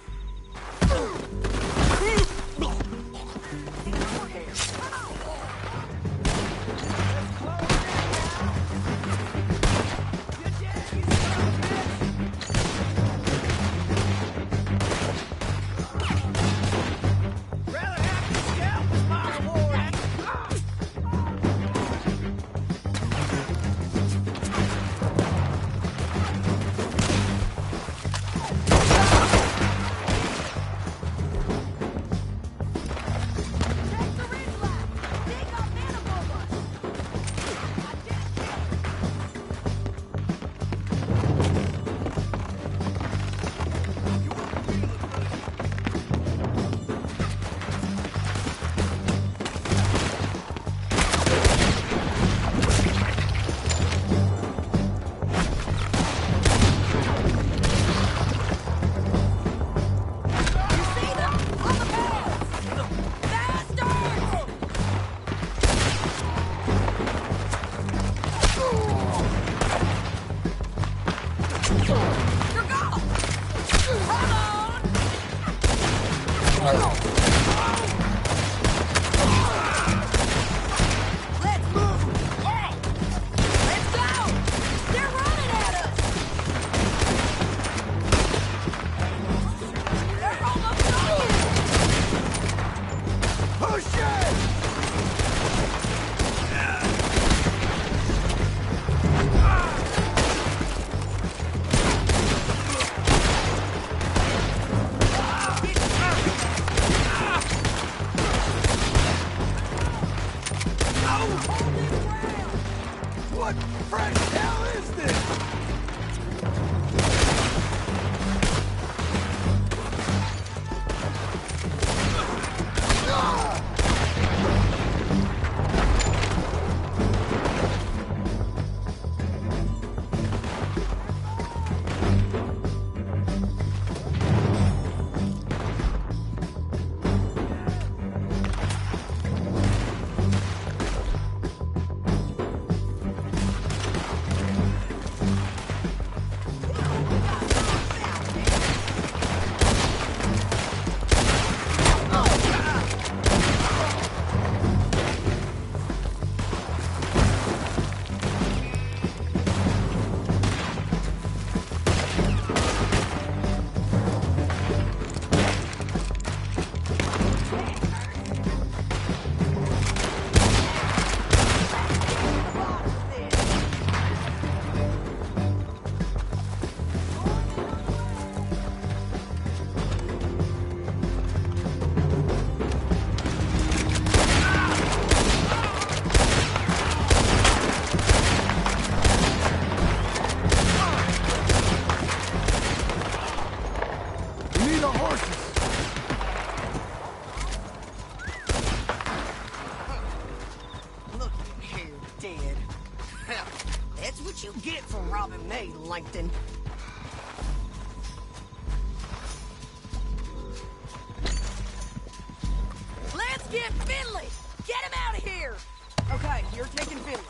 Get Finley! Get him out of here! Okay, you're taking Finley.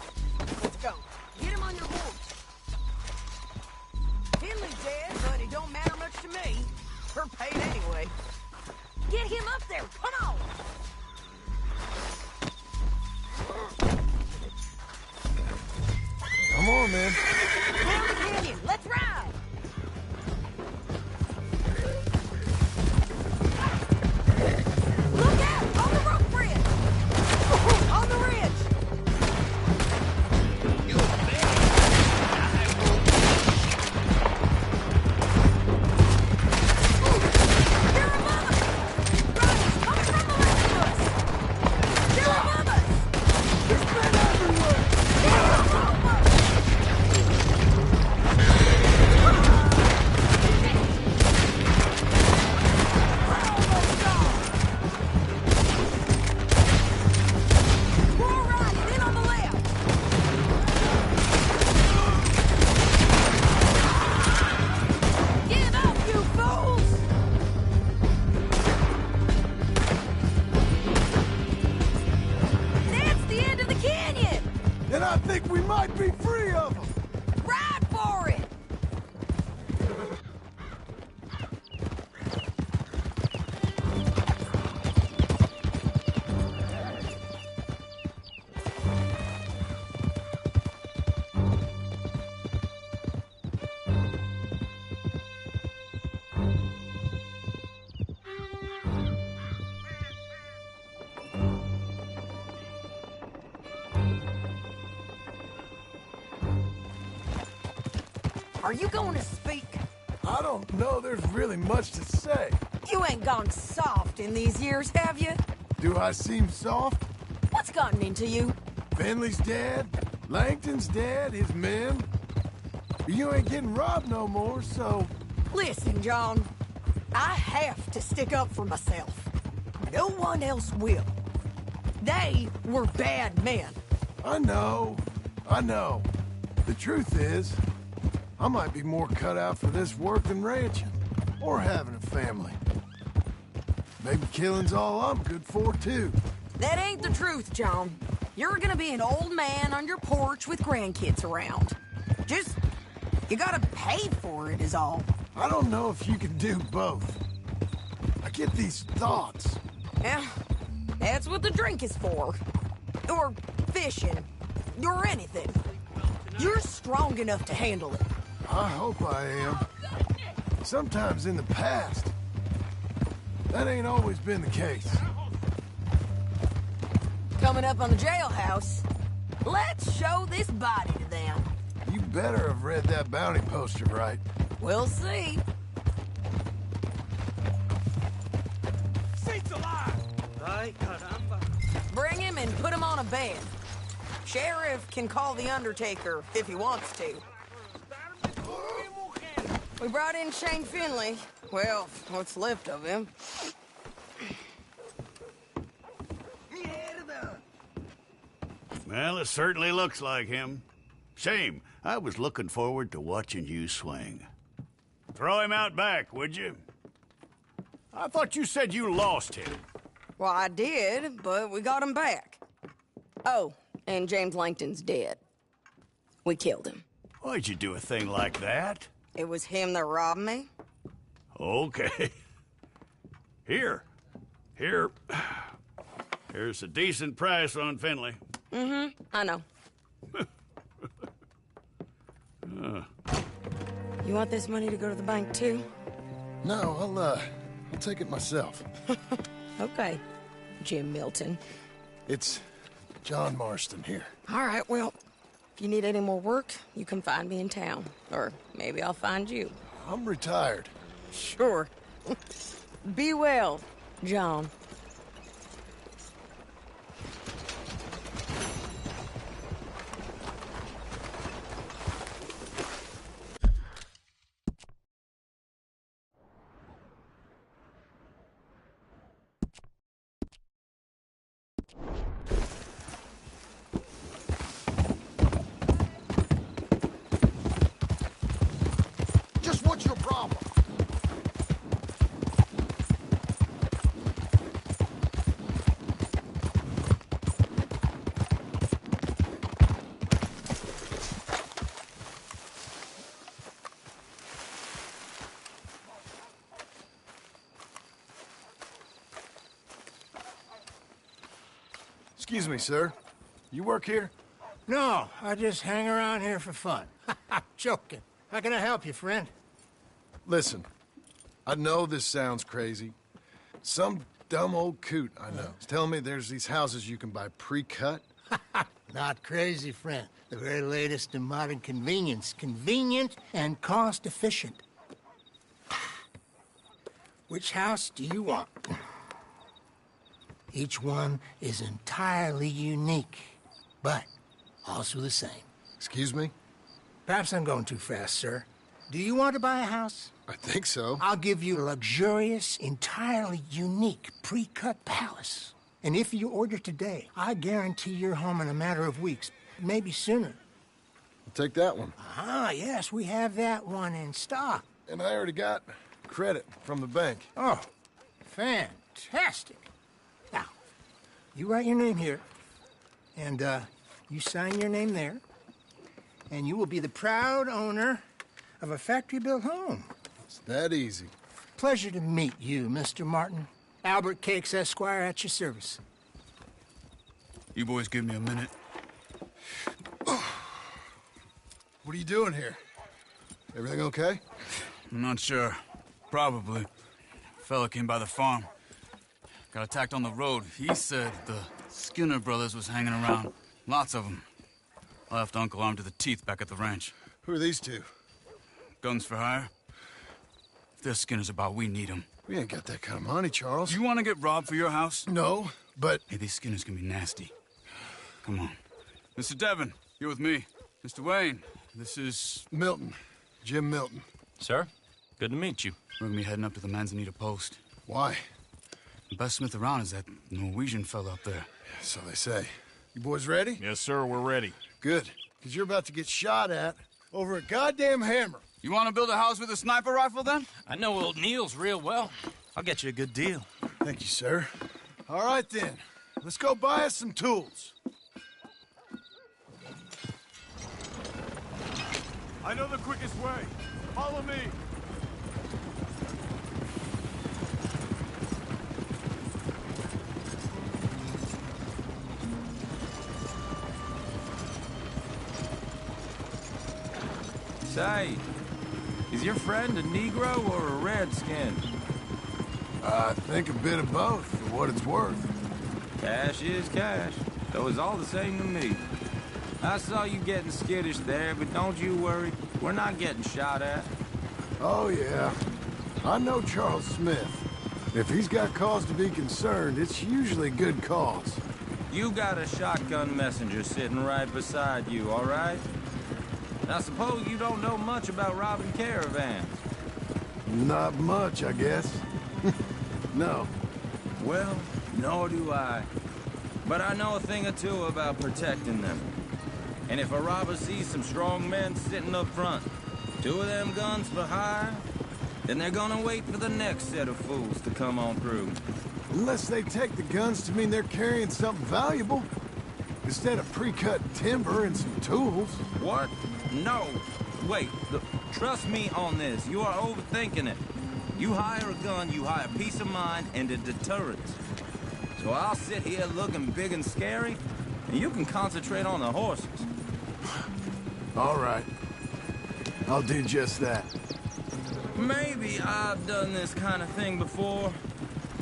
Let's go. Get him on your horse. Finley's dead, but it don't matter much to me. We're paid anyway. Get him up there! Come on! Come on, man. Down the canyon! Let's ride! Look out! On the rope bridge! On the ridge! Are you going to speak? I don't know there's really much to say. You ain't gone soft in these years, have you? Do I seem soft? What's gotten into you? Finley's dead. Langton's dead. His men. You ain't getting robbed no more, so... Listen, John. I have to stick up for myself. No one else will. They were bad men. I know. I know. The truth is, I might be more cut out for this work than ranching. Or having a family. Maybe killing's all I'm good for, too. That ain't the truth, John. You're gonna be an old man on your porch with grandkids around. Just... you gotta pay for it is all. I don't know if you can do both. I get these thoughts. Yeah, that's what the drink is for. Or fishing. Or anything. You're strong enough to handle it. I hope I am. Sometimes in the past, that ain't always been the case. Coming up on the jailhouse, let's show this body to them. You better have read that bounty poster right. We'll see. Seats alive! Ay, caramba. Bring him and put him on a bed. Sheriff can call the Undertaker if he wants to. We brought in Shane Finley. Well, what's left of him. Well, it certainly looks like him. Shame. I was looking forward to watching you swing. Throw him out back, would you? I thought you said you lost him. Well, I did, but we got him back. Oh, and James Langton's dead. We killed him. Why'd you do a thing like that? It was him that robbed me. Okay. Here. Here's a decent price on Finley. Mm-hmm, I know. You want this money to go to the bank, too? No, I'll take it myself. Okay, Jim Milton. It's John Marston here. All right, well, if you need any more work, you can find me in town. Or maybe I'll find you. I'm retired. Sure. Be well, John. Excuse me, sir. You work here? No, I just hang around here for fun. Joking. How can I help you, friend? Listen, I know this sounds crazy. Some dumb old coot I know is telling me there's these houses you can buy pre-cut. Not crazy, friend. The very latest in modern convenience. Convenient and cost-efficient. Which house do you want? Each one is entirely unique, but also the same. Excuse me? Perhaps I'm going too fast, sir. Do you want to buy a house? I think so. I'll give you a luxurious, entirely unique pre-cut palace. And if you order today, I guarantee you're home in a matter of weeks, maybe sooner. I'll take that one. Ah, yes, we have that one in stock. And I already got credit from the bank. Oh, fantastic. Now, you write your name here, and you sign your name there, and you will be the proud owner of a factory-built home. It's that easy. Pleasure to meet you, Mr. Martin. Albert Cakes, Esquire, at your service. You boys give me a minute. What are you doing here? Everything okay? I'm not sure. Probably. Fella came by the farm. Got attacked on the road. He said the Skinner brothers was hanging around. Lots of them. I left Uncle armed to the teeth back at the ranch. Who are these two? Guns for hire. If they're Skinner's about, we need them. We ain't got that kind of money, Charles. You want to get robbed for your house? No, but... Hey, these Skinners can be nasty. Come on. Mr. Devon, you're with me. Mr. Wayne, this is... Milton. Jim Milton. Sir, good to meet you. We're gonna be heading up to the Manzanita post. Why? The best smith around is that Norwegian fella up there. So they say. You boys ready? Yes, sir, we're ready. Good. Because you're about to get shot at over a goddamn hammer. You want to build a house with a sniper rifle, then? I know old Neil's real well. I'll get you a good deal. Thank you, sir. All right, then. Let's go buy us some tools. I know the quickest way. Follow me. Say, is your friend a Negro or a Redskin? I think a bit of both, for what it's worth. Cash is cash, though it's all the same to me. I saw you getting skittish there, but don't you worry. We're not getting shot at. Oh, yeah. I know Charles Smith. If he's got cause to be concerned, it's usually good cause. You got a shotgun messenger sitting right beside you, all right? Now, suppose you don't know much about robbing caravans. Not much, I guess. No. Well, nor do I. But I know a thing or two about protecting them. And if a robber sees some strong men sitting up front, 2 of them guns for hire, then they're gonna wait for the next set of fools to come on through. Unless they take the guns to mean they're carrying something valuable. Instead of pre-cut timber and some tools. What? No. Wait, trust me on this. You are overthinking it. You hire a gun, you hire peace of mind and a deterrence. So I'll sit here looking big and scary, and you can concentrate on the horses. All right. I'll do just that. Maybe I've done this kind of thing before,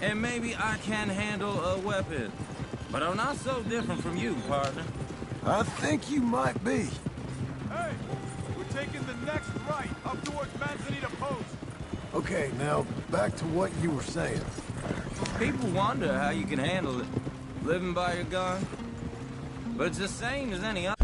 and maybe I can handle a weapon. But I'm not so different from you, partner. I think you might be. Hey, we're taking the next right up towards Manzanita Post. Okay, now back to what you were saying. People wonder how you can handle it, living by your gun. But it's the same as any other.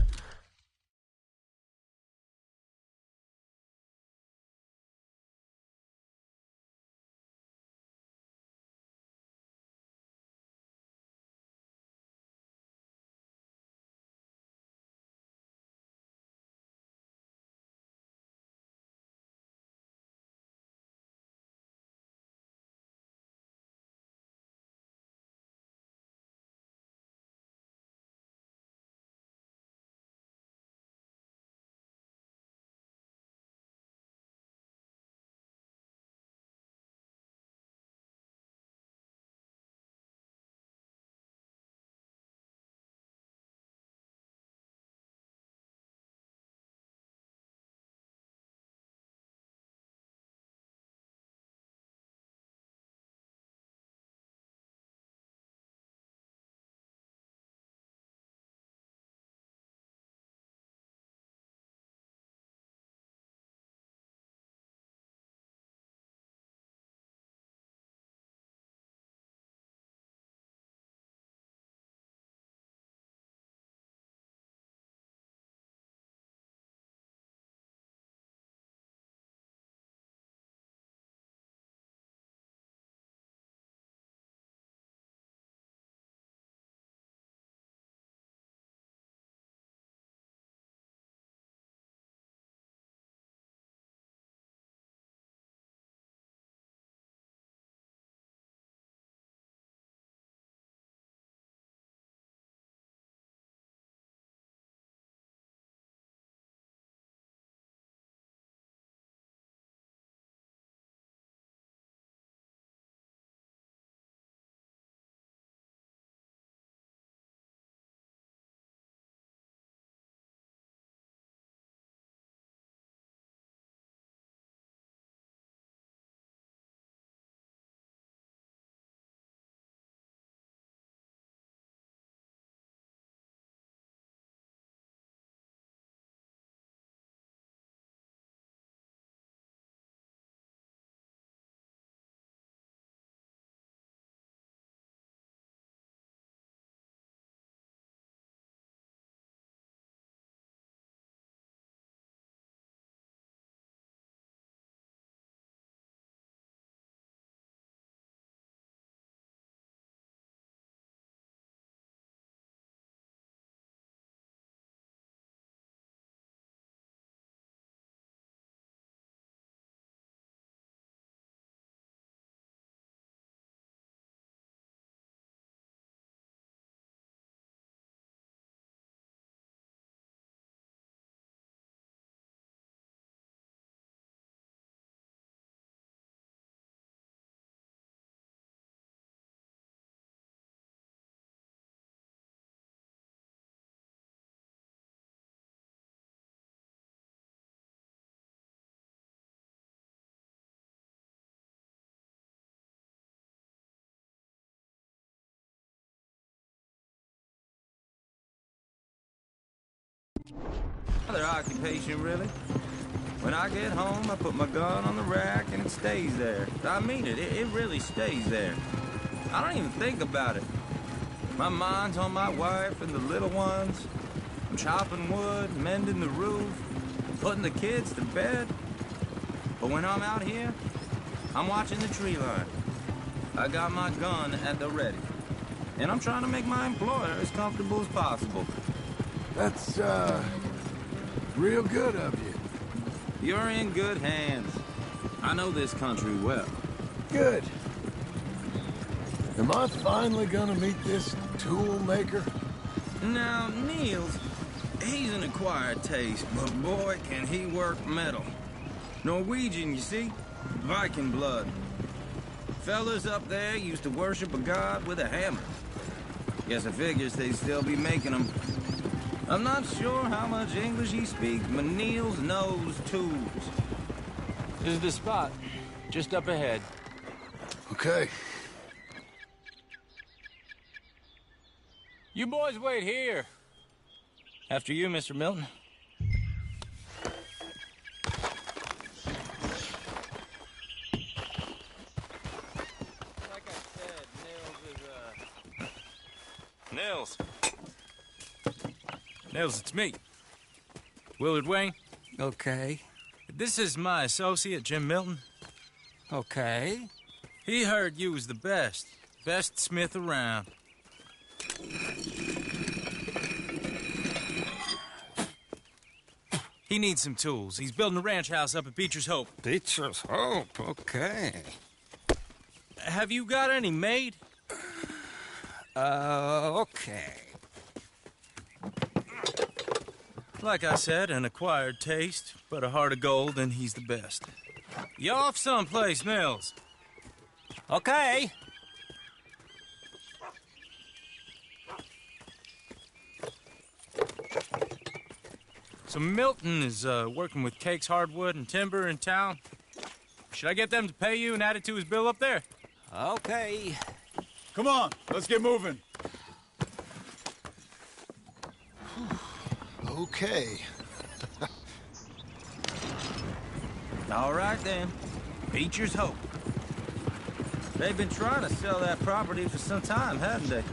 Other occupation, really. When I get home, I put my gun on the rack and it stays there. I mean it. It really stays there. I don't even think about it. My mind's on my wife and the little ones. I'm chopping wood, mending the roof, putting the kids to bed. But when I'm out here, I'm watching the tree line. I got my gun at the ready. And I'm trying to make my employer as comfortable as possible. That's, real good of you. You're in good hands. I know this country well. Good. Am I finally gonna meet this tool maker? Now, Niels, he's an acquired taste, but boy, can he work metal. Norwegian, you see? Viking blood. Fellas up there used to worship a god with a hammer. Guess I figures they'd still be making them. I'm not sure how much English he speaks, but Niels knows tools. This is the spot. Just up ahead. Okay. You boys wait here. After you, Mr. Milton. Like I said, Nils. Nils, it's me. Willard Wayne. Okay. This is my associate, Jim Milton. Okay. He heard you was the best. Best smith around. He needs some tools. He's building a ranch house up at Beecher's Hope. Beecher's Hope, okay. Have you got any made? Okay. Like I said, an acquired taste, but a heart of gold, and he's the best. You off someplace, Nils? Okay. So Milton is working with Cakes Hardwood and Timber in town. Should I get them to pay you and add it to his bill up there? Okay. Come on, let's get moving. Okay. All right, then. Beecher's Hope. They've been trying to sell that property for some time, haven't they?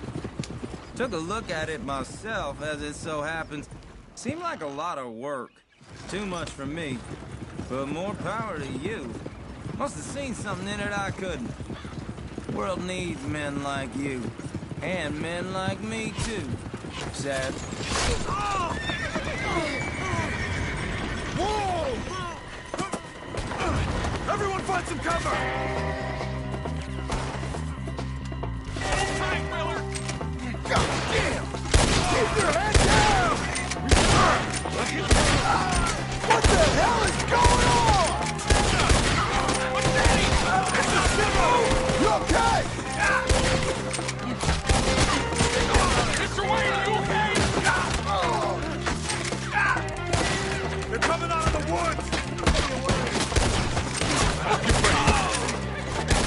Took a look at it myself, as it so happens. Seemed like a lot of work. Too much for me. But more power to you. Must have seen something in it I couldn't. The world needs men like you. And men like me, too. Sad. Whoa! Everyone find some cover! Hold tight, Willard! God damn! Keep your head down! What the hell is going on? It's a civil! You okay? Mr. Wayne, are you okay? They're coming out of the woods!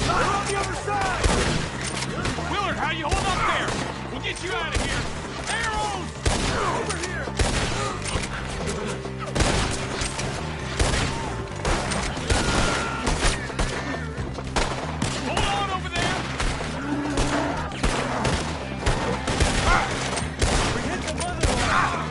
They're on the other side! Willard, how you hold up there? We'll get you out of here! Arrows! Over here! Hold on over there! We hit the mother one!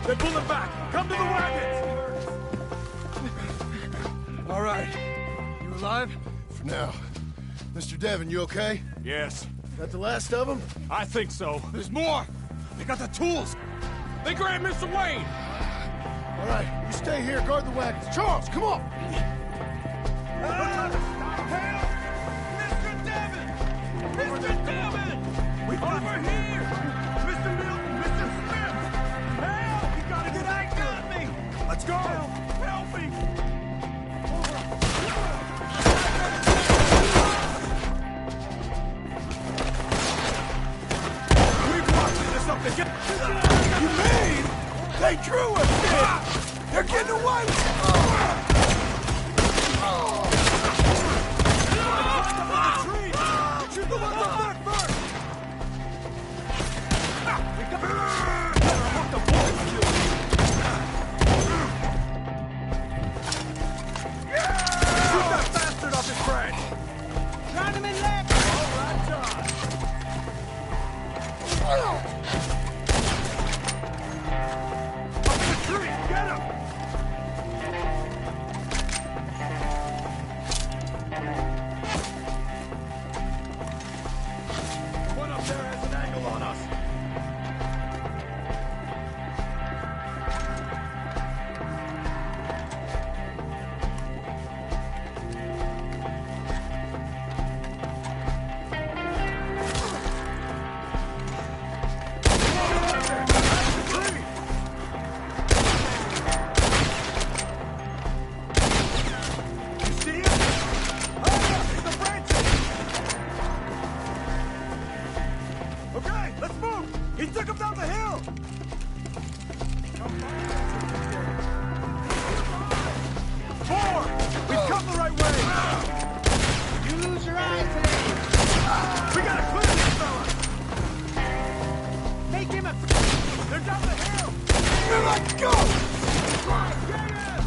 They're pulling back! Come to the wagons! All right. You alive? For now. Mr. Devon, you okay? Yes. That the last of them? I think so. There's more! They got the tools! They grabbed Mr. Wayne! All right, you stay here, guard the wagons. Charles, come on! Help! Mr. Devon! Mr. Devon! Over here! Mr. Milton! Mr. Smith! Help! You gotta get out! Got me! Let's go! Help me! We're watching this up to get... You mean they drew us in? They're getting Find him and let. All right, John. Up in the tree. Get him. One up there has an angle on us. Okay, let's move! He took him down the hill! Four! We've come the right way! You lose your eyes today! We gotta clear this fella! Make him a... They're down the hill! Let's go! Get him!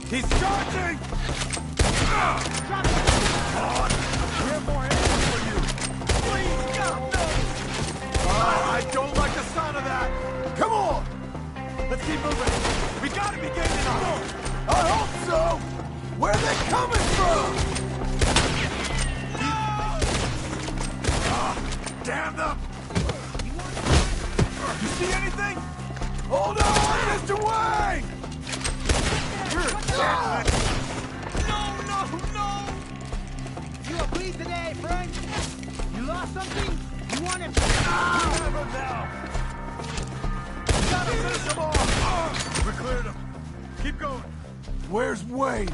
He's charging! Drop it! We have more ammo for you! Please, God, no! I don't like the sound of that! Come on! Let's keep moving! We gotta be gaining on them! I hope so! Where are they coming from? Damn them! You see anything? Hold on, Mr. Wayne! You're a jack! No! You a bleed today, Frank? You lost something? You want him? Never now! We gotta finish him off! We cleared him. Keep going. Where's Wayne?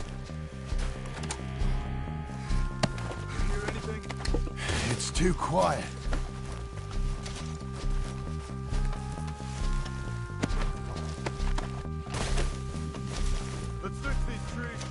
You hear anything? It's too quiet. Let's fix these trees.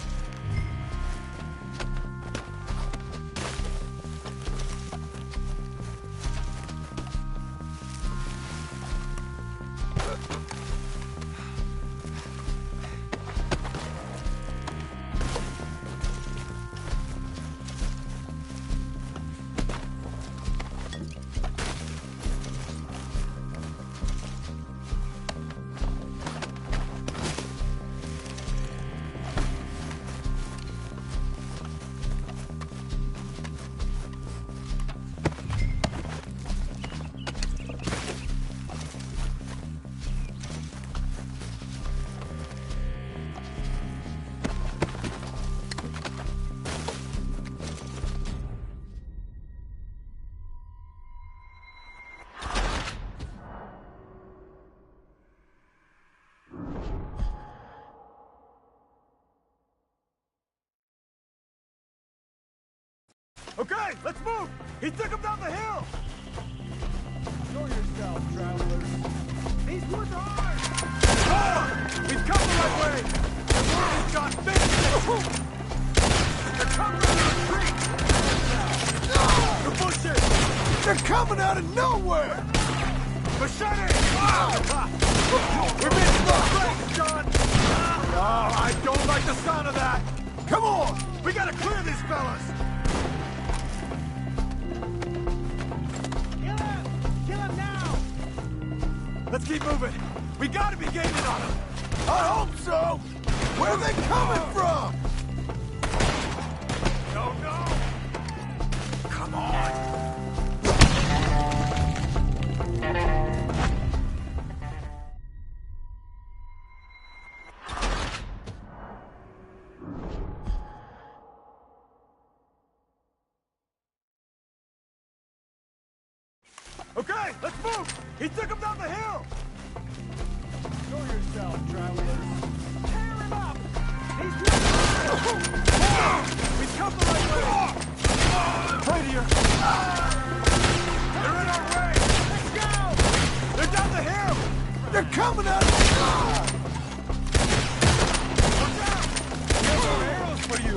Okay, let's move! He took him down the hill! Show yourself, travelers. These woods are ours! Forward! We've come the right way! The world has gone finished! They're coming out of the creek! The bushes! They're coming out of nowhere! Machete! We're being breaks, John! Oh, I don't like the sound of that! Come on! We gotta clear these fellas! Let's keep moving. We gotta be gaining on them. I hope so. Where are they coming from? No. Come on. Okay, let's move. He took him down the hill. Show yourself, travelers. Tear him up! He's We've come the right way! Right here! They're in our way! Let's go! They're down the hill! They're coming out! Watch out! There's more arrows for you!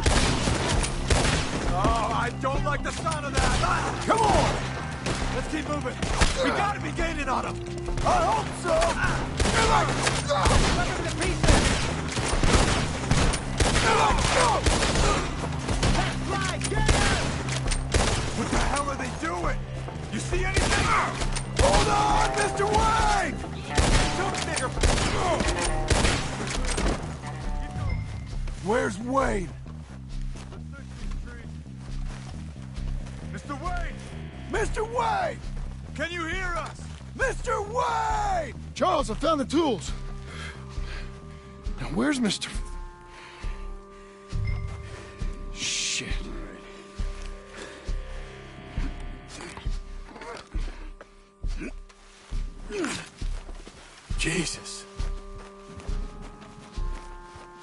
Oh, I don't like the sound of that! Come on! Let's keep moving! We gotta be gaining on them! I hope so! Look at the pieces! That's right! Get him! hell are they doing? You see anything? Hold on, Mr. Wayne! Where's Wayne? Mr. Wayne! Mr. Wayne! Can you hear us? Mr. Wayne! Charles, I found the tools. Now, where's Mr. Shit. Jesus.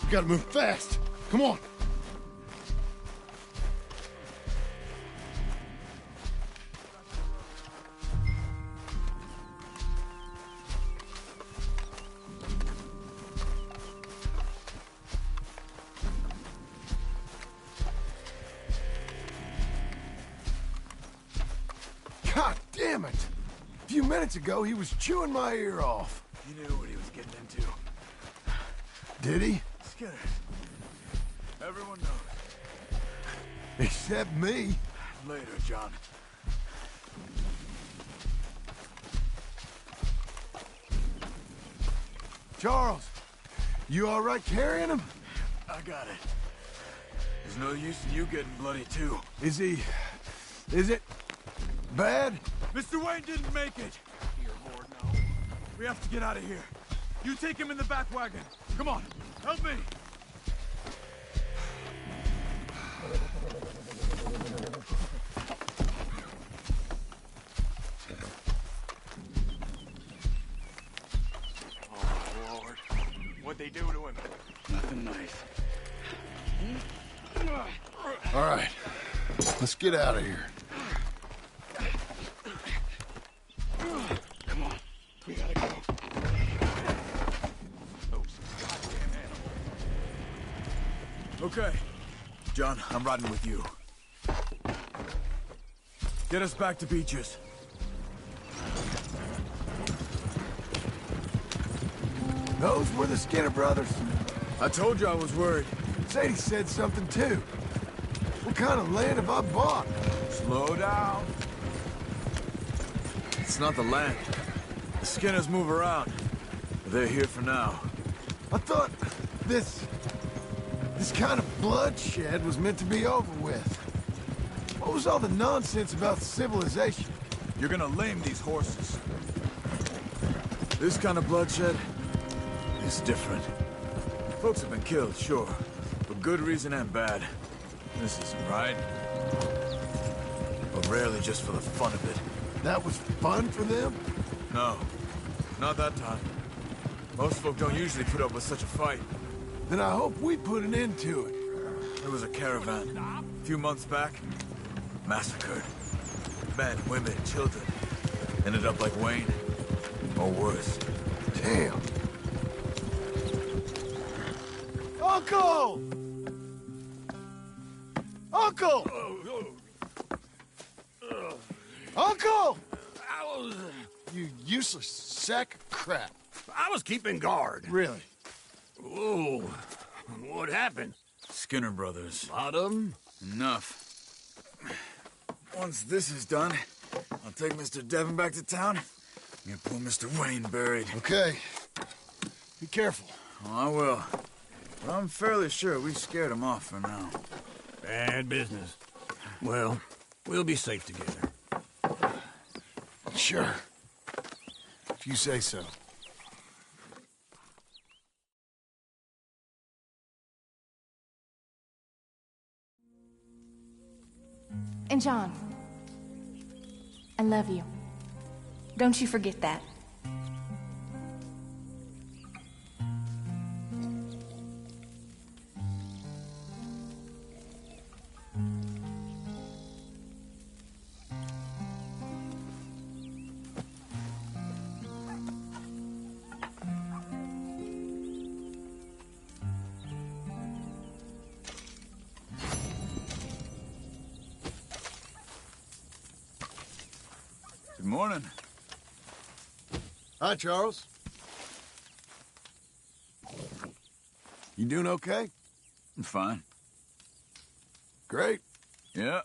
We gotta move fast. Come on. God damn it! A few minutes ago, he was chewing my ear off. He knew what he was getting into. Did he? Skinner. Everyone knows. Except me. Later, John. Charles, you all right carrying him? I got it. There's no use in you getting bloody, too. Is it bad? Mr. Wayne didn't make it. Dear Lord, no. We have to get out of here. You take him in the back wagon. Come on, help me. Oh, Lord. What'd they do to him? Nothing nice. All right, let's get out of here. Come on, we gotta go. Okay. John, I'm riding with you. Get us back to Beaches. Those were the Skinner brothers. I told you I was worried. Sadie said something too. What kind of land have I bought? Slow down. It's not the land. The Skinners move around. They're here for now. I thought this kind of bloodshed was meant to be over with. What was all the nonsense about civilization? You're gonna lame these horses. This kind of bloodshed is different. Folks have been killed, sure. For good reason and bad. This isn't right. But rarely just for the fun of it. That was fun for them? No. Not that time. Most folk don't usually put up with such a fight. Then I hope we put an end to it. There was a caravan. A few months back. Massacred. Men, women, children. Ended up like Wayne. Or worse. Damn. Uncle! Uncle! Uncle! You useless sack of crap. I was keeping guard. Really? Whoa. What happened? Skinner brothers. Lot of them? Enough. Once this is done, I'll take Mr. Devon back to town and get poor Mr. Wayne buried. Okay. Be careful. Oh, I will. But I'm fairly sure we scared him off for now. Bad business. Well, we'll be safe together. Sure. If you say so. And John, I love you. Don't you forget that. Good morning. Hi, Charles. You doing okay? I'm fine. Great. Yeah.